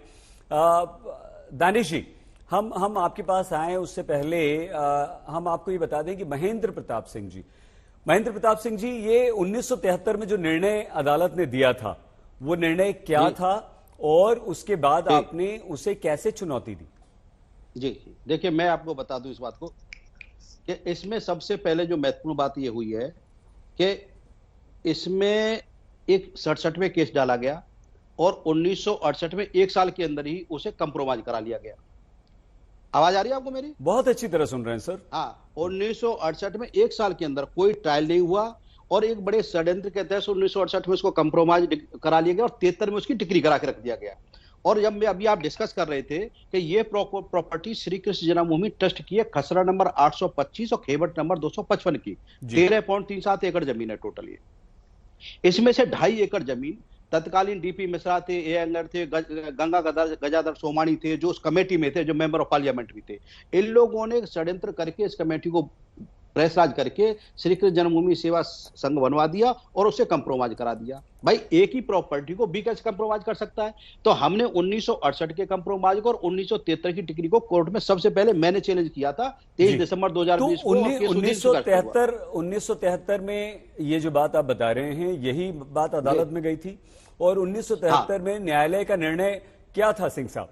दानिश जी, हम आपके पास आए उससे पहले हम आपको ये बता दें कि महेंद्र प्रताप सिंह जी ये 1973 में जो निर्णय अदालत ने दिया था, वो निर्णय क्या था और उसके बाद आपने उसे कैसे चुनौती दी? जी देखिए, मैं आपको बता दूं इस बात को कि इसमें सबसे पहले जो महत्वपूर्ण बात ये हुई है कि इसमें एक 67वें केस डाला गया और 1968 में 1 साल के अंदर ही उसे कंप्रोमाइज करा लिया गया। आवाज आ रही है आपको मेरी? बहुत अच्छी तरह सुन रहे हैं सर। हाँ, 1968 में 1 साल के अंदर कोई ट्रायल नहीं हुआ और एक बड़े षड्यंत्र के तहत 1968 में उसको कंप्रोमाइज करा लिया गया और 73 में उसकी डिक्री करा के रख दिया गया। और जब मैं अभी आप डिस्कस कर रहे थे कि ये प्रॉपर्टी श्री कृष्ण जन्मभूमि ट्रस्ट की है, खसरा नंबर 825 और खेवट नंबर 255 की 13.37 एकड़ जमीन है टोटल। ये इसमें से 2.5 एकड़ जमीन तत्कालीन डीपी मिश्रा थे, ए अंगर थे, गंगा गजाधर सोमानी थे, जो उस कमेटी में थे, जो मेंबर ऑफ पार्लियामेंट भी थे। इन लोगों ने षड्यंत्र करके इस कमेटी को प्रेस राज करके श्री कृष्ण जन्मभूमि सेवा संघ बनवा दिया और उसे कंप्रोमाइज करा दिया। भाई एक ही प्रॉपर्टी को बी कैसे कंप्रोमाइज कर सकता है? तो हमने 1968 के कंप्रोमाइज को और 1973 की डिक्री को कोर्ट में सबसे पहले मैंने चैलेंज किया था 23 दिसंबर 2020 को। 1973 में ये जो बात आप बता रहे हैं, यही बात अदालत में गई थी और 1973 में न्यायालय का निर्णय क्या था सिंह साहब?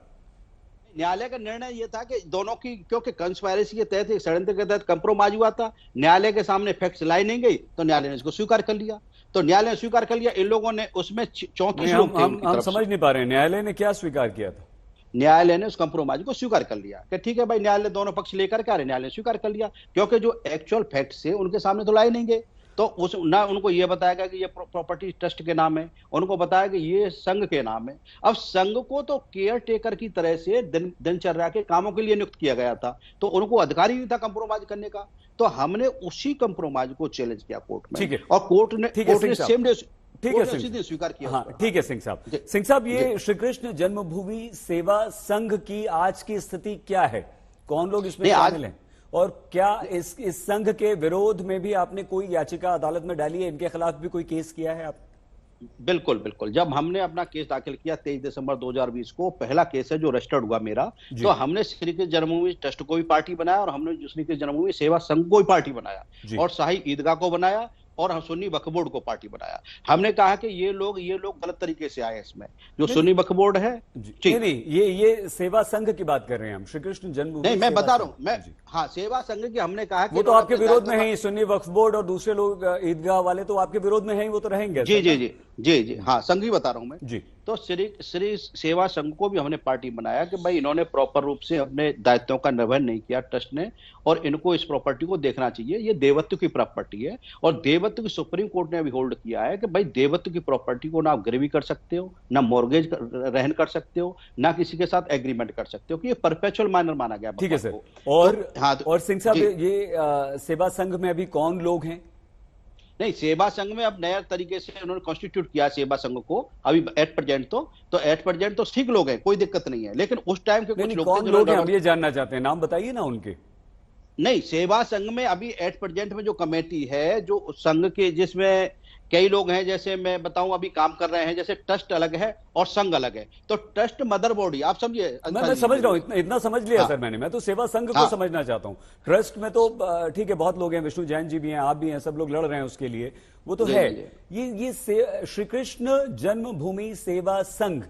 न्यायालय का निर्णय यह था कि दोनों की, क्योंकि कंस्पायरेसी के तहत, एक षड्यंत्र के तहत कंप्रोमाइज हुआ था, न्यायालय के सामने फैक्ट्स लाई नहीं गई तो न्यायालय ने इसको स्वीकार कर लिया। तो न्यायालय ने स्वीकार कर लिया, इन लोगों ने उसमें 34 लोग थे। हम समझ नहीं पा रहे हैं न्यायालय ने क्या स्वीकार किया था? न्यायालय ने उस कंप्रोमाइज को स्वीकार कर लिया कि ठीक है भाई, न्यायालय दोनों पक्ष लेकर के आ रहे, न्यायालय ने स्वीकार कर लिया, क्योंकि जो एक्चुअल फैक्ट्स थे उनके सामने तो लाए नहीं गए। तो उस ना उनको ये बताया गया कि ये प्रॉपर्टी ट्रस्ट के नाम है, उनको बताया कि ये संघ के नाम है। अब संघ को तो केयर टेकर की तरह से दिनचर्या के कामों के लिए नियुक्त किया गया था, तो उनको अधिकार ही नहीं था कंप्रोमाइज करने का। तो हमने उसी कंप्रोमाइज को चैलेंज किया कोर्ट में और कोर्ट ने सेम डे स्वीकार किया। हाँ, ठीक है सिंह साहब, ये श्री कृष्ण जन्मभूमि सेवा संघ की आज की स्थिति क्या है? कौन लोग इसमें शामिल हैं और क्या इस संघ के विरोध में भी आपने कोई याचिका अदालत में डाली है? इनके खिलाफ भी कोई केस किया है आप? बिल्कुल। जब हमने अपना केस दाखिल किया 23 दिसंबर 2020 को, पहला केस है जो रजिस्टर्ड हुआ मेरा, तो हमने श्री कृष्ण जन्मभूमि ट्रस्ट को भी पार्टी बनाया और हमने श्री कृष्ण जन्मभूमि सेवा संघ को भी पार्टी बनाया और शाही ईदगाह को बनाया और हम सुन्नी वक्फ बोर्ड को पार्टी बनाया। हमने कहा कि ये लोग गलत तरीके से आए इसमें, जो सुन्नी वक्फ बोर्ड है। नहीं, ये सेवा संघ की बात कर रहे हैं हम, श्री कृष्ण जन्मभूमि। नहीं, मैं बता रहा हूं, मैं हाँ सेवा संघ की हमने कहा कि वो तो आपके विरोध में है, सुन्नी वक्फ बोर्ड और दूसरे लोग ईदगाह वाले तो आपके विरोध में है, वो तो रहेंगे। जी, हाँ संघ ही बता रहा हूं मैं जी। तो श्री सेवा संघ को भी हमने पार्टी बनाया कि भाई इन्होंने प्रॉपर रूप से अपने दायित्वों का निर्वहन नहीं किया ट्रस्ट ने, और इनको इस प्रॉपर्टी को देखना चाहिए। ये देवत्व की प्रॉपर्टी है और देवत्व की सुप्रीम कोर्ट ने अभी होल्ड किया है कि भाई देवत्व की प्रॉपर्टी को ना आप गिरवी कर सकते हो, ना मॉर्गेज रहन कर सकते हो, ना किसी के साथ एग्रीमेंट कर सकते हो, कि ये परपेचुअल माइनर माना गया। ठीक है सर। और सिंह साहब, ये सेवा संघ में अभी कौन लोग हैं? नहीं, सेवा संघ में अब नया तरीके से उन्होंने कॉन्स्टिट्यूट किया सेवा संघ को अभी एट प्रेजेंट तो ठीक लोग हैं, कोई दिक्कत नहीं है, लेकिन उस टाइम के कुछ लोग हैं, हम ये जानना चाहते हैं, नाम बताइए ना उनके। नहीं, सेवा संघ में अभी एट प्रेजेंट में जो कमेटी है, जो संघ के, जिसमें कई लोग हैं, जैसे मैं बताऊं अभी काम कर रहे हैं, जैसे ट्रस्ट अलग है और संघ अलग है। तो ट्रस्ट मदर बॉडी, आप समझिए। मैं समझ रहा हूं, इतना समझ लिया सर मैंने। मैं तो सेवा संघ को समझना चाहता हूं। ट्रस्ट में तो ठीक है, बहुत लोग हैं, विष्णु जैन जी भी हैं, आप भी हैं, सब लोग लड़ रहे हैं उसके लिए, वो तो है। ये श्री कृष्ण जन्मभूमि सेवा संघ,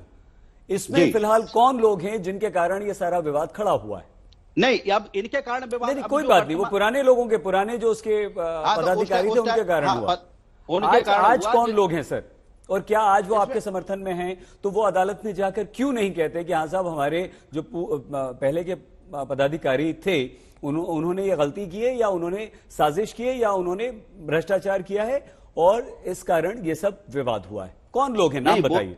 इसमें फिलहाल कौन लोग हैं जिनके कारण ये सारा विवाद खड़ा हुआ है? नहीं, अब इनके कारण विवाद कोई बात नहीं, वो पुराने लोगों के, पुराने जो उसके पदाधिकारी थे उनके कारण हुआ। उनके कारण आज हुआ। कौन लोग हैं सर, और क्या आज वो आपके समर्थन में हैं? तो वो अदालत में जाकर क्यों नहीं कहते कि हाँ साहब, हमारे जो पहले के पदाधिकारी थे उन्होंने ये गलती की है, या उन्होंने साजिश की है, या उन्होंने भ्रष्टाचार किया है और इस कारण ये सब विवाद हुआ है? कौन लोग हैं, नाम बताइए।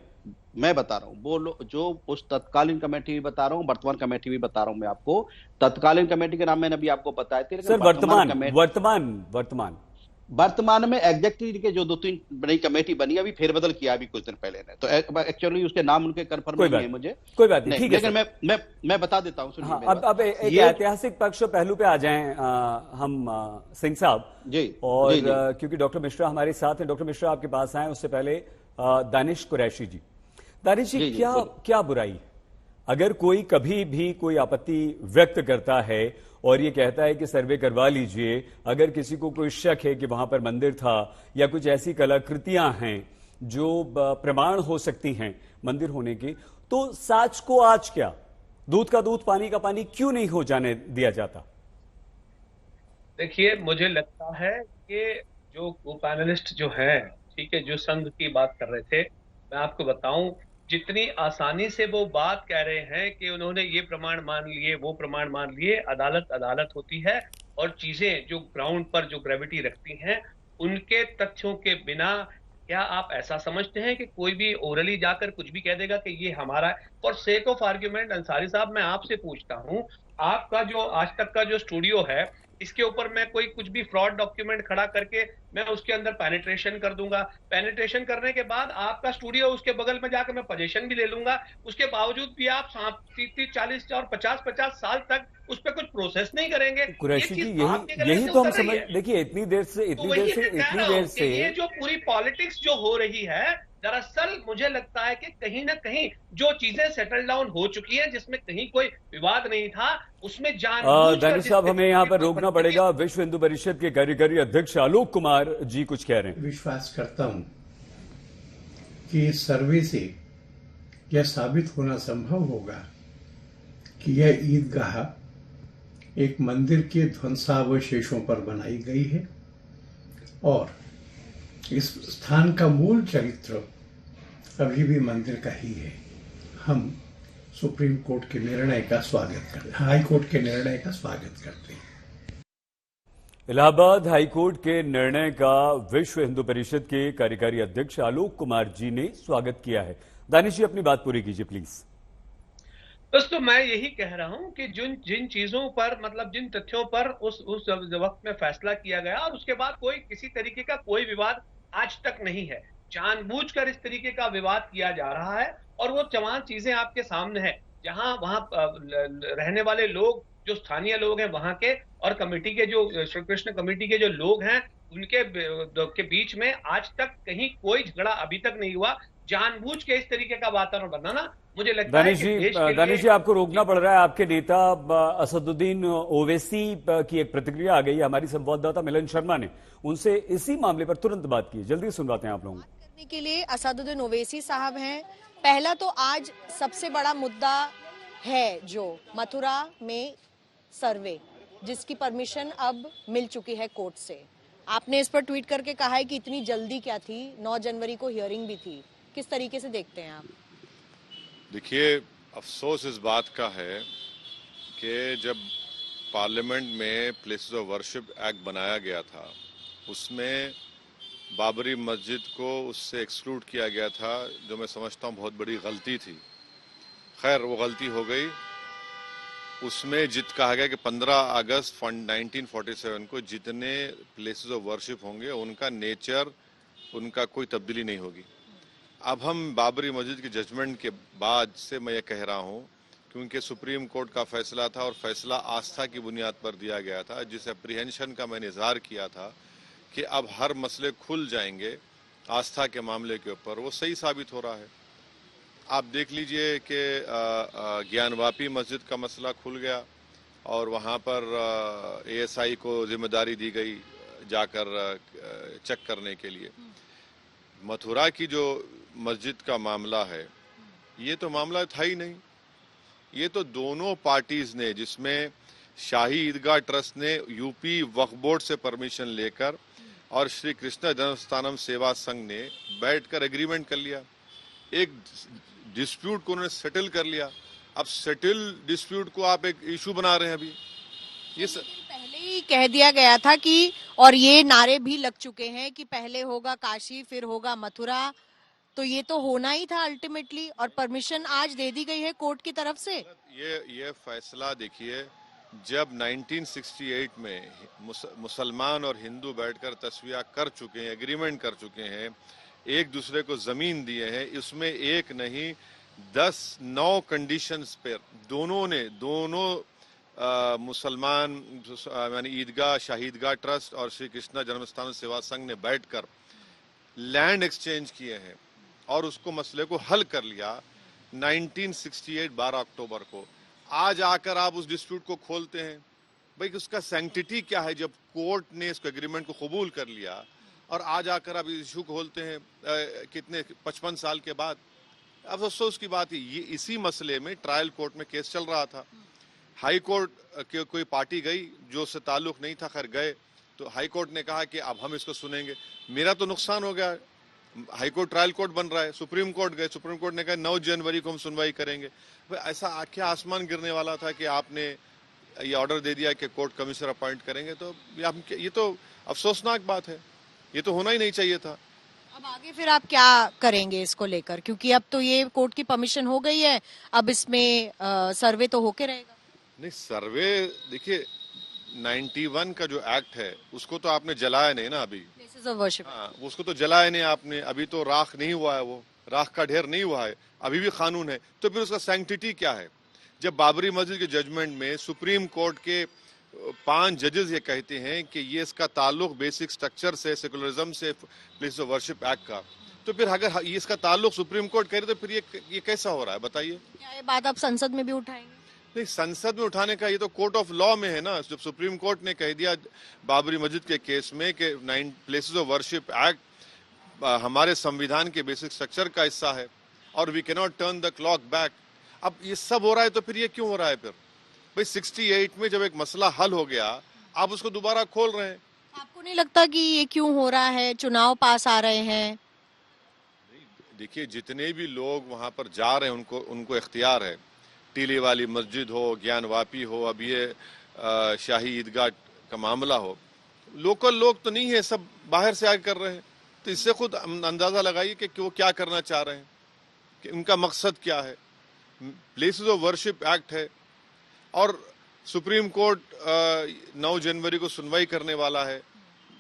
मैं बता रहा हूं, वो लोग जो उस तत्कालीन कमेटी भी बता रहा हूं, वर्तमान कमेटी भी बता रहा हूं मैं आपको। तत्कालीन कमेटी के नाम मैंने अभी आपको बताए थे, सर वर्तमान में एग्जेक्टिव के जो 2-3 नई कमेटी बनी, अभी फेरबदल किया अभी कुछ दिन पहले ने, तो एक्चुअली उसके नाम उनके कंफर्म नहीं है मुझे, कोई बात नहीं, ठीक है। लेकिन मैं बता देता हूं। हाँ, अब एक ऐतिहासिक पक्ष पहलू पे आ जाएं हम सिंह साहब जी। और जी, जी। क्योंकि डॉक्टर मिश्रा हमारे साथ हैं। डॉक्टर मिश्रा आपके पास आए उससे पहले दानिश कुरैशी जी। दानिश जी, क्या बुराई, अगर कोई कभी भी कोई आपत्ति व्यक्त करता है और ये कहता है कि सर्वे करवा लीजिए, अगर किसी को कोई शक है कि वहां पर मंदिर था या कुछ ऐसी कलाकृतियां हैं जो प्रमाण हो सकती हैं मंदिर होने की, तो साच को आज क्या, दूध का दूध पानी का पानी क्यों नहीं हो जाने दिया जाता? देखिए, मुझे लगता है कि जो पैनलिस्ट जो हैं, ठीक है, जो संघ की बात कर रहे थे, मैं आपको बताऊं, जितनी आसानी से वो बात कह रहे हैं कि उन्होंने ये प्रमाण मान लिए, वो प्रमाण मान लिए, अदालत होती है और चीजें जो ग्राउंड पर जो ग्रेविटी रखती हैं, उनके तथ्यों के बिना क्या आप ऐसा समझते हैं कि कोई भी ओरली जाकर कुछ भी कह देगा कि ये हमारा है? For sake of argument Ansari साहब, मैं आपसे पूछता हूं, आपका जो आज तक का जो स्टूडियो है, इसके ऊपर मैं कोई कुछ भी फ्रॉड डॉक्यूमेंट खड़ा करके मैं उसके अंदर पेनिट्रेशन कर दूंगा। पेनिट्रेशन करने के बाद आपका स्टूडियो उसके बगल में जाकर मैं पोजीशन भी ले लूंगा, उसके बावजूद भी आप 30, 40 और 50 साल तक उस पर कुछ प्रोसेस नहीं करेंगे। कुरैशी जी, यही तो हम समझ, देखिए इतनी देर से ये जो पूरी पॉलिटिक्स जो हो रही है, दरअसल मुझे लगता है कि कहीं ना कहीं जो चीजें सेटल डाउन हो चुकी हैं, जिसमें कहीं कोई विवाद नहीं था, उसमें दानिश साहब, हमें यहाँ पर रोकना पड़ेगा। विश्व हिंदू परिषद के कार्यकारी अध्यक्ष आलोक कुमार जी कुछ कह रहे हैं। विश्वास करता हूं कि इस सर्वे से यह साबित होना संभव होगा कि यह ईदगाह एक मंदिर के ध्वंसावशेषों पर बनाई गई है और इस स्थान का मूल चरित्र अभी भी मंदिर का ही है। हम सुप्रीम कोर्ट के निर्णय का स्वागत करते हैं, हाई कोर्ट के निर्णय का स्वागत करते हैं। इलाहाबाद हाईकोर्ट के निर्णय का विश्व हिंदू परिषद के कार्यकारी अध्यक्ष आलोक कुमार जी ने स्वागत किया है। दानिश जी, अपनी बात पूरी कीजिए प्लीज। दोस्तों, मैं यही कह रहा हूं कि जिन चीजों पर, मतलब जिन तथ्यों पर उस वक्त में फैसला किया गया और उसके बाद कोई किसी तरीके का कोई विवाद आज तक नहीं है, जानबूझकर इस तरीके का विवाद किया जा रहा है और वो तमाम चीजें आपके सामने है, जहां वहां रहने वाले लोग, जो स्थानीय लोग हैं वहां के, और कमेटी के जो श्री कृष्ण कमेटी के जो लोग हैं, उनके बीच में आज तक कहीं कोई झगड़ा अभी तक नहीं हुआ। जानबूझ के इस तरीके का वातावरण बनाना, मुझे लगता है कि दानिश जी, आपको रोकना पड़ रहा है। आपके नेता असदुद्दीन ओवैसी की एक प्रतिक्रिया आ गई है, हमारी संवाददाता मिलन शर्मा ने उनसे इसी मामले पर तुरंत बात की। जल्दी सुनवाते हैं आप लोगों को। करने के लिए असदुद्दीन ओवैसी साहब हैं। पहला तो आज सबसे बड़ा मुद्दा है जो मथुरा में सर्वे, जिसकी परमिशन अब मिल चुकी है कोर्ट से। आपने इस पर ट्वीट करके कहा है कि इतनी जल्दी क्या थी, 9 जनवरी को हियरिंग भी थी। किस तरीके से देखते हैं आप? देखिए, अफसोस इस बात का है कि जब पार्लियामेंट में प्लेसेस ऑफ वर्शिप एक्ट बनाया गया था, उसमें बाबरी मस्जिद को उससे एक्सक्लूड किया गया था, जो मैं समझता हूँ बहुत बड़ी गलती थी। खैर, वो गलती हो गई। उसमें कहा गया कि 15 अगस्त 1947 को जितने प्लेसेस ऑफ वर्शिप होंगे उनका नेचर, उनका कोई तब्दीली नहीं होगी। अब हम बाबरी मस्जिद के जजमेंट के बाद से मैं ये कह रहा हूँ, क्योंकि सुप्रीम कोर्ट का फैसला था और फैसला आस्था की बुनियाद पर दिया गया था, जिस अप्रीहेंशन का मैंने इजहार किया था कि अब हर मसले खुल जाएंगे आस्था के मामले के ऊपर, वो सही साबित हो रहा है। आप देख लीजिए कि ज्ञानवापी मस्जिद का मसला खुल गया और वहाँ पर ASI को जिम्मेदारी दी गई जाकर चेक करने के लिए। मथुरा की जो मस्जिद का मामला है, ये तो मामला था ही नहीं। ये तो दोनों पार्टीज ने, जिसमें शाही ईदगाह ट्रस्ट ने यूपी वक्फ बोर्ड से परमिशन लेकर और श्री कृष्ण जन्मस्थानम सेवा संघ ने बैठकर एग्रीमेंट कर लिया, एक डिस्प्यूट को उन्होंने सेटल कर लिया। अब सेटल डिस्प्यूट को आप एक इशू बना रहे हैं अभी। ये पहले ही कह दिया गया था कि, और ये नारे भी लग चुके हैं कि पहले होगा काशी फिर होगा मथुरा, तो ये तो होना ही था अल्टीमेटली, और परमिशन आज दे दी गई है कोर्ट की तरफ से। ये फैसला देखिए, जब 1968 में मुसलमान और हिंदू बैठकर तस्वीर कर चुके हैं, एग्रीमेंट कर चुके हैं, एक दूसरे को जमीन दिए हैं, इसमें एक नहीं 9 कंडीशंस पर दोनों मुसलमान यानी ईदगाह शहीदगाह ट्रस्ट और श्री कृष्णा जन्मस्थान सेवा संघ ने बैठकर लैंड एक्सचेंज किए हैं और उसको मसले को हल कर लिया 1968 12 अक्टूबर को। आज आकर आप उस डिस्प्यूट को खोलते हैं, भाई उसका सैंक्टिटी क्या है जब कोर्ट ने इसको एग्रीमेंट को कबूल कर लिया, और आज आकर आप इशू खोलते हैं कितने 55 साल के बाद। अब अफसोस की बात है, ये इसी मसले में ट्रायल कोर्ट में केस चल रहा था। हाई कोर्ट के कोई पार्टी गई जो उससे ताल्लुक नहीं था, खैर गए, तो हाई कोर्ट ने कहा कि अब हम इसको सुनेंगे। मेरा तो नुकसान हो गया, हाई कोर्ट ट्रायल कोर्ट बन रहा है, सुप्रीम कोर्ट गए, सुप्रीम कोर्ट ने कहा 9 जनवरी को हम सुनवाई करेंगे। ऐसा क्या आसमान गिरने वाला था कि आपने ये ऑर्डर दे दिया कि कोर्ट कमिश्नर अपॉइंट करेंगे, तो ये तो अफसोसनाक बात है, ये तो होना ही नहीं चाहिए था। अब आगे फिर आप क्या करेंगे इसको लेकर, क्योंकि अब तो ये कोर्ट की परमिशन हो गई है, अब इसमें सर्वे तो होके रहेगा। नहीं, सर्वे देखिए 91 का जो एक्ट है उसको तो आपने जलाया नहीं ना अभी, प्लेसेस ऑफ वर्शिप, उसको तो जलाया नहीं आपने, अभी तो राख नहीं हुआ है, वो राख का ढेर नहीं हुआ है, अभी भी कानून है। तो फिर उसका सैंक्टिटी क्या है? जब बाबरी मस्जिद के जजमेंट में सुप्रीम कोर्ट के 5 जजेस ये कहते हैं कि ये इसका ताल्लुक बेसिक स्ट्रक्चर से, सेकुलरिज्म से, प्लेस ऑफ वर्शिप एक्ट का, तो फिर अगर ये इसका ताल्लुक सुप्रीम कोर्ट कह रहे तो फिर ये कैसा हो रहा है बताइए? क्या ये बात आप संसद में भी उठाएंगे? नहीं, संसद में उठाने का ये तो कोर्ट ऑफ लॉ में है ना। जब सुप्रीम कोर्ट ने कह दिया बाबरी मस्जिद के केस में कि 9 प्लेसेस ऑफ वर्शिप एक्ट हमारे संविधान के बेसिक स्ट्रक्चर का हिस्सा है और we can not turn the clock back, अब ये सब हो रहा है तो फिर ये क्यों हो रहा है? फिर भाई 68 में जब एक मसला हल हो गया, आप उसको दोबारा खोल रहे हैं। आपको नहीं लगता कि ये क्यों हो रहा है? चुनाव पास आ रहे हैं। देखिए, जितने भी लोग वहां पर जा रहे हैं उनको इख्तियार है, टीले वाली मस्जिद हो, ज्ञानवापी हो, अब ये शाही ईदगाह का मामला हो, लोकल लोग तो नहीं है, सब बाहर से आके कर रहे हैं। तो इससे खुद अंदाजा लगाइए कि वो क्या करना चाह रहे हैं, कि उनका मकसद क्या है। प्लेसेस ऑफ वर्शिप एक्ट है और सुप्रीम कोर्ट 9 जनवरी को सुनवाई करने वाला है।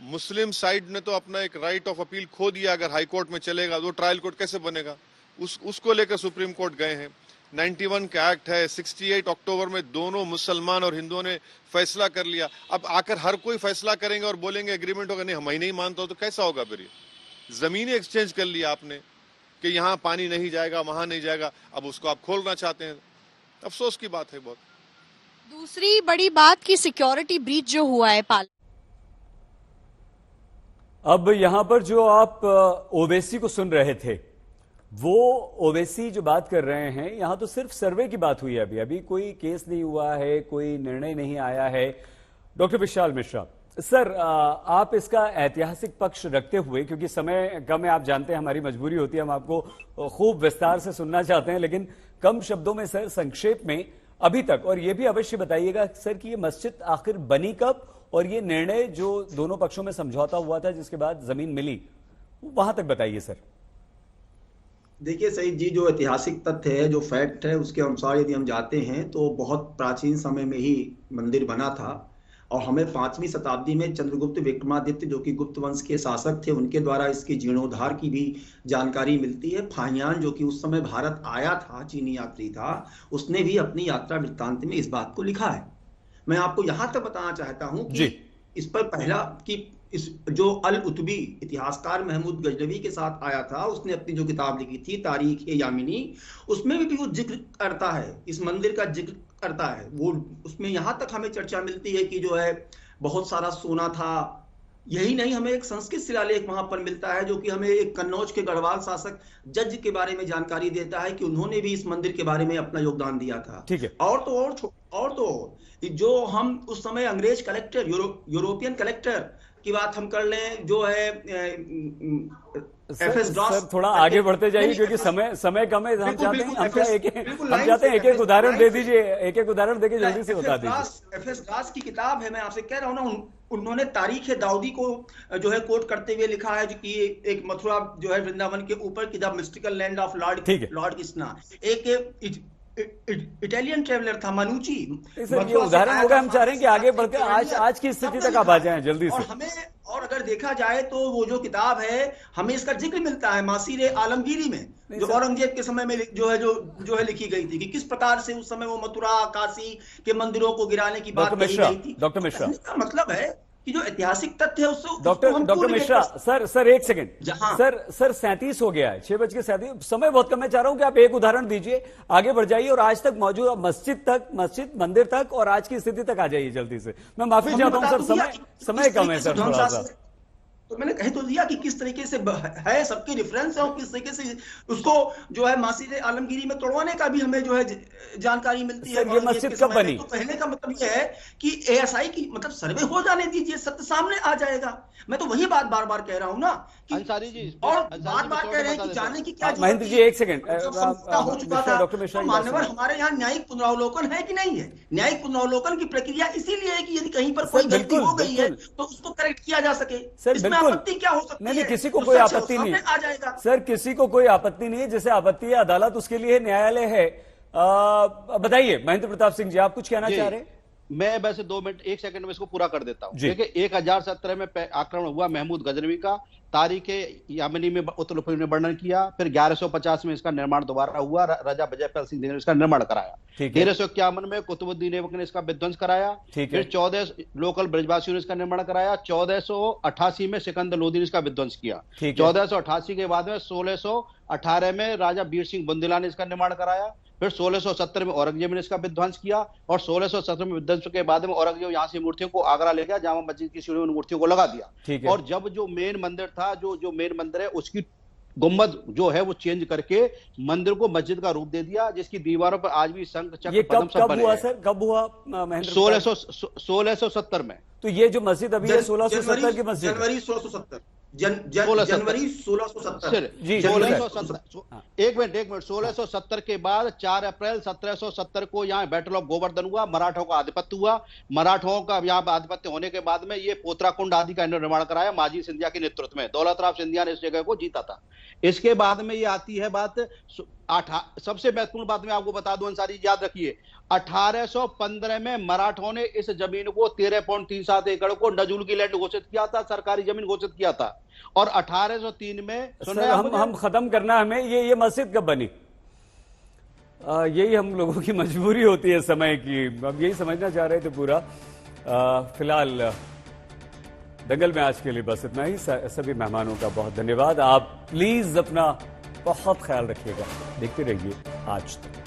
मुस्लिम साइड ने तो अपना एक राइट ऑफ अपील खो दिया, अगर हाई कोर्ट में चलेगा तो ट्रायल कोर्ट कैसे बनेगा? उसको लेकर सुप्रीम कोर्ट गए हैं। 91 का एक्ट है, 68 अक्टूबर में दोनों मुसलमान और हिंदुओं ने फैसला कर लिया। अब आकर हर कोई फैसला करेंगे और बोलेंगे एग्रीमेंट होगा, नहीं हम ही नहीं मानता, तो कैसा होगा? फिर जमीनें एक्सचेंज कर लिया आपने कि यहाँ पानी नहीं जाएगा, वहां नहीं जाएगा, अब उसको आप खोलना चाहते हैं। अफसोस की बात है बहुत। दूसरी बड़ी बात की सिक्योरिटी ब्रीच जो हुआ है अब यहां पर जो आप ओवैसी को सुन रहे थे, वो ओवैसी जो बात कर रहे हैं, यहां तो सिर्फ सर्वे की बात हुई है, अभी कोई केस नहीं हुआ है, कोई निर्णय नहीं आया है। डॉक्टर विशाल मिश्रा सर, आप इसका ऐतिहासिक पक्ष रखते हुए, क्योंकि समय कम है, आप जानते हैं हमारी मजबूरी होती है, हम आपको खूब विस्तार से सुनना चाहते हैं, लेकिन कम शब्दों में सर संक्षेप में अभी तक, और ये भी अवश्य बताइएगा सर कि ये मस्जिद आखिर बनी कब, और ये निर्णय जो दोनों पक्षों में समझौता हुआ था जिसके बाद जमीन मिली, वहां तक बताइए सर। देखिए सईद जी, जो ऐतिहासिक तथ्य है, जो फैक्ट है, उसके अनुसार यदि हम जाते हैं तो बहुत प्राचीन समय में ही मंदिर बना था और हमें 5वीं शताब्दी में चंद्रगुप्त विक्रमादित्य जो कि गुप्त वंश के शासक थे, उनके द्वारा इसकी जीर्णोद्धार की भी जानकारी मिलती है। फाहियान जो कि उस समय भारत आया था, चीनी यात्री था, उसने भी अपनी यात्रा वृत्तांत में इस बात को लिखा है। मैं आपको यहां तक बताना चाहता हूं कि इस पर पहला कि इस जो अल उतबी इतिहासकार महमूद गजनवी के साथ आया था, उसने अपनी जो किताब लिखी थी तारीख-ए-यामिनी, उसमें भी वो जिक्र करता है, इस मंदिर का जिक्र करता है। वो उसमें यहां तक हमें चर्चा मिलती है कि जो है बहुत सारा सोना था। यही नहीं, हमें एक संस्कृत शिलालेख वहां पर मिलता है जो कि हमें एक कन्नौज के गढ़वाल शासक जज के बारे में जानकारी देता है कि उन्होंने भी इस मंदिर के बारे में अपना योगदान दिया था। ठीक है। और तो जो हम उस समय अंग्रेज कलेक्टर, यूरोपियन कलेक्टर की बात हम कर लें, जो है एफएस ग्रॉस। सर थोड़ा आगे बढ़ते जाइए क्योंकि समय कम है। हम चाहते हैं एक उदाहरण दे दीजिए, एक उदाहरण देके जल्दी से बता दीजिए। एफएस ग्रॉस की किताब है, मैं आपसे कह रहा हूँ ना, उन्होंने तारीख दाऊदी को जो है कोट करते हुए लिखा है कि एक मथुरा जो है वृंदावन के ऊपर की the mystical land of Lord Krishna. एक इटालियन ट्रेवलर था मनुची। ये उदाहरण होगा। हम चाह रहे हैं कि आगे बढ़ते आज की स्थिति तक आप आ जाएं जल्दी से। और अगर देखा जाए तो वो जो किताब है हमें इसका जिक्र मिलता है मासीर आलमगीरी में, जो औरंगजेब के समय में जो है लिखी गई थी कि किस प्रकार से उस समय वो मथुरा काशी के मंदिरों को गिराने की बात कही गई थी। डॉक्टर मिश्रा, इसका मतलब है कि जो ऐतिहासिक तथ्य है उससे डॉक्टर मिश्रा सर एक सेकंड। सर 37 हो गया है, 6:37, समय बहुत कम है। चाह रहा हूं कि आप एक उदाहरण दीजिए, आगे बढ़ जाइए और आज तक मौजूद मस्जिद मंदिर तक और आज की स्थिति तक आ जाइए जल्दी से। मैं माफी चाहता हूं सर, समय कम है सर थोड़ा सा। तो मैंने कह तो दिया कि किस तरीके से है, सबके रेफरेंस है और किस तरीके से उसको जो है मासीर आलमगीरी में तोड़वाने का भी हमें जो है जानकारी मिलती है। ये मस्जिद कब बनी? तो कहने का मतलब ये है कि एएसआई की मतलब सर्वे हो जाने दीजिए, सत्य सामने आ जाएगा। मैं तो वही बात बार बार कह रहा हूँ ना कि अंसारी जी और बार कह रहे हैं कि जाने की क्या महेंद्र जी एक सेकंड हो चुका था। डॉक्टर मिश्रा, मान्यवर हमारे यहाँ न्यायिक पुनरावलोकन है कि नहीं है? न्यायिक पुनरावलोकन की प्रक्रिया इसीलिए है कि यदि कहीं पर कोई गलती हो गई है तो उसको करेक्ट किया जा सके। इसमें आपत्ति क्या हो सकती है? नहीं, किसी को कोई आपत्ति नहीं आ जाएगा सर, किसी को कोई आपत्ति नहीं है। जैसे आपत्ति है अदालत, उसके लिए न्यायालय है। बताइए महेंद्र प्रताप सिंह जी, आप कुछ कहना चाह रहे हैं? मैं वैसे 2 मिनट 1 सेकंड में इसको पूरा कर देता हूं। देखिए 1017 में आक्रमण हुआ महमूद गजनवी का, तारीख यामिनी में उत्तर में वर्णन किया। फिर 1150 में इसका निर्माण दोबारा हुआ, राजा बजयपाल सिंह ने इसका निर्माण कराया। 1351 में कुतुबुद्दीन ऐबक ने इसका विध्वंस कराया। फिर 14 लोकल ब्रजवासियों ने इसका निर्माण कराया। 1488 में सिकंदर लोदी ने इसका विध्वंस किया। 1488 के बाद में 1618 में राजा वीर सिंह बुंदेला ने इसका निर्माण कराया। फिर 1670 में औरंगजेब ने इसका विध्वंस किया और 1670 में विध्वंस के बाद में औरंगजेब यहाँ से मूर्तियों को आगरा ले गया, जामा मस्जिद की सीढ़ियों में मूर्तियों को लगा दिया। और जब जो मेन मंदिर था, जो मेन मंदिर है उसकी गुम्बद जो है वो चेंज करके मंदिर को मस्जिद का रूप दे दिया, जिसकी दीवारों पर आज भी शंख चक्र पद्म सब बने हैं। सर कब हुआ महेंद्र? 1670 में। तो ये जो मस्जिद अभी है 1670 की मस्जिद, जनवरी 1670 जनवरी 1670 जी 1670। एक मिनट 1670 के बाद 4 अप्रैल 1770 को यहाँ बैटल ऑफ गोवर्धन हुआ, मराठों का आधिपत्य हुआ। मराठों का यहाँ आधिपत्य होने के बाद में ये पोतराकुंड आदि का निर्माण कराया माजी सिंधिया के नेतृत्व में। दौलतराव सिंधिया ने इस जगह को जीता था। इसके बाद में ये आती है बात, सबसे महत्वपूर्ण बात मैं आपको बता दूं अंसारी, याद रखिए 1815 में मराठों ने इस जमीन को 13.37 एकड़ को नजूल की लैंड घोषित किया था, सरकारी जमीन घोषित किया था। और 1803 में हम खत्म करना हमें, ये मस्जिद कब बनी? यही हम लोगों की मजबूरी होती है समय की, अब यही समझना चाह रहे थे पूरा। फिलहाल दंगल में आज के लिए बस इतना ही। सभी मेहमानों का बहुत धन्यवाद। आप प्लीज अपना बहुत ख्याल रखिएगा। देखते रहिए आज तक।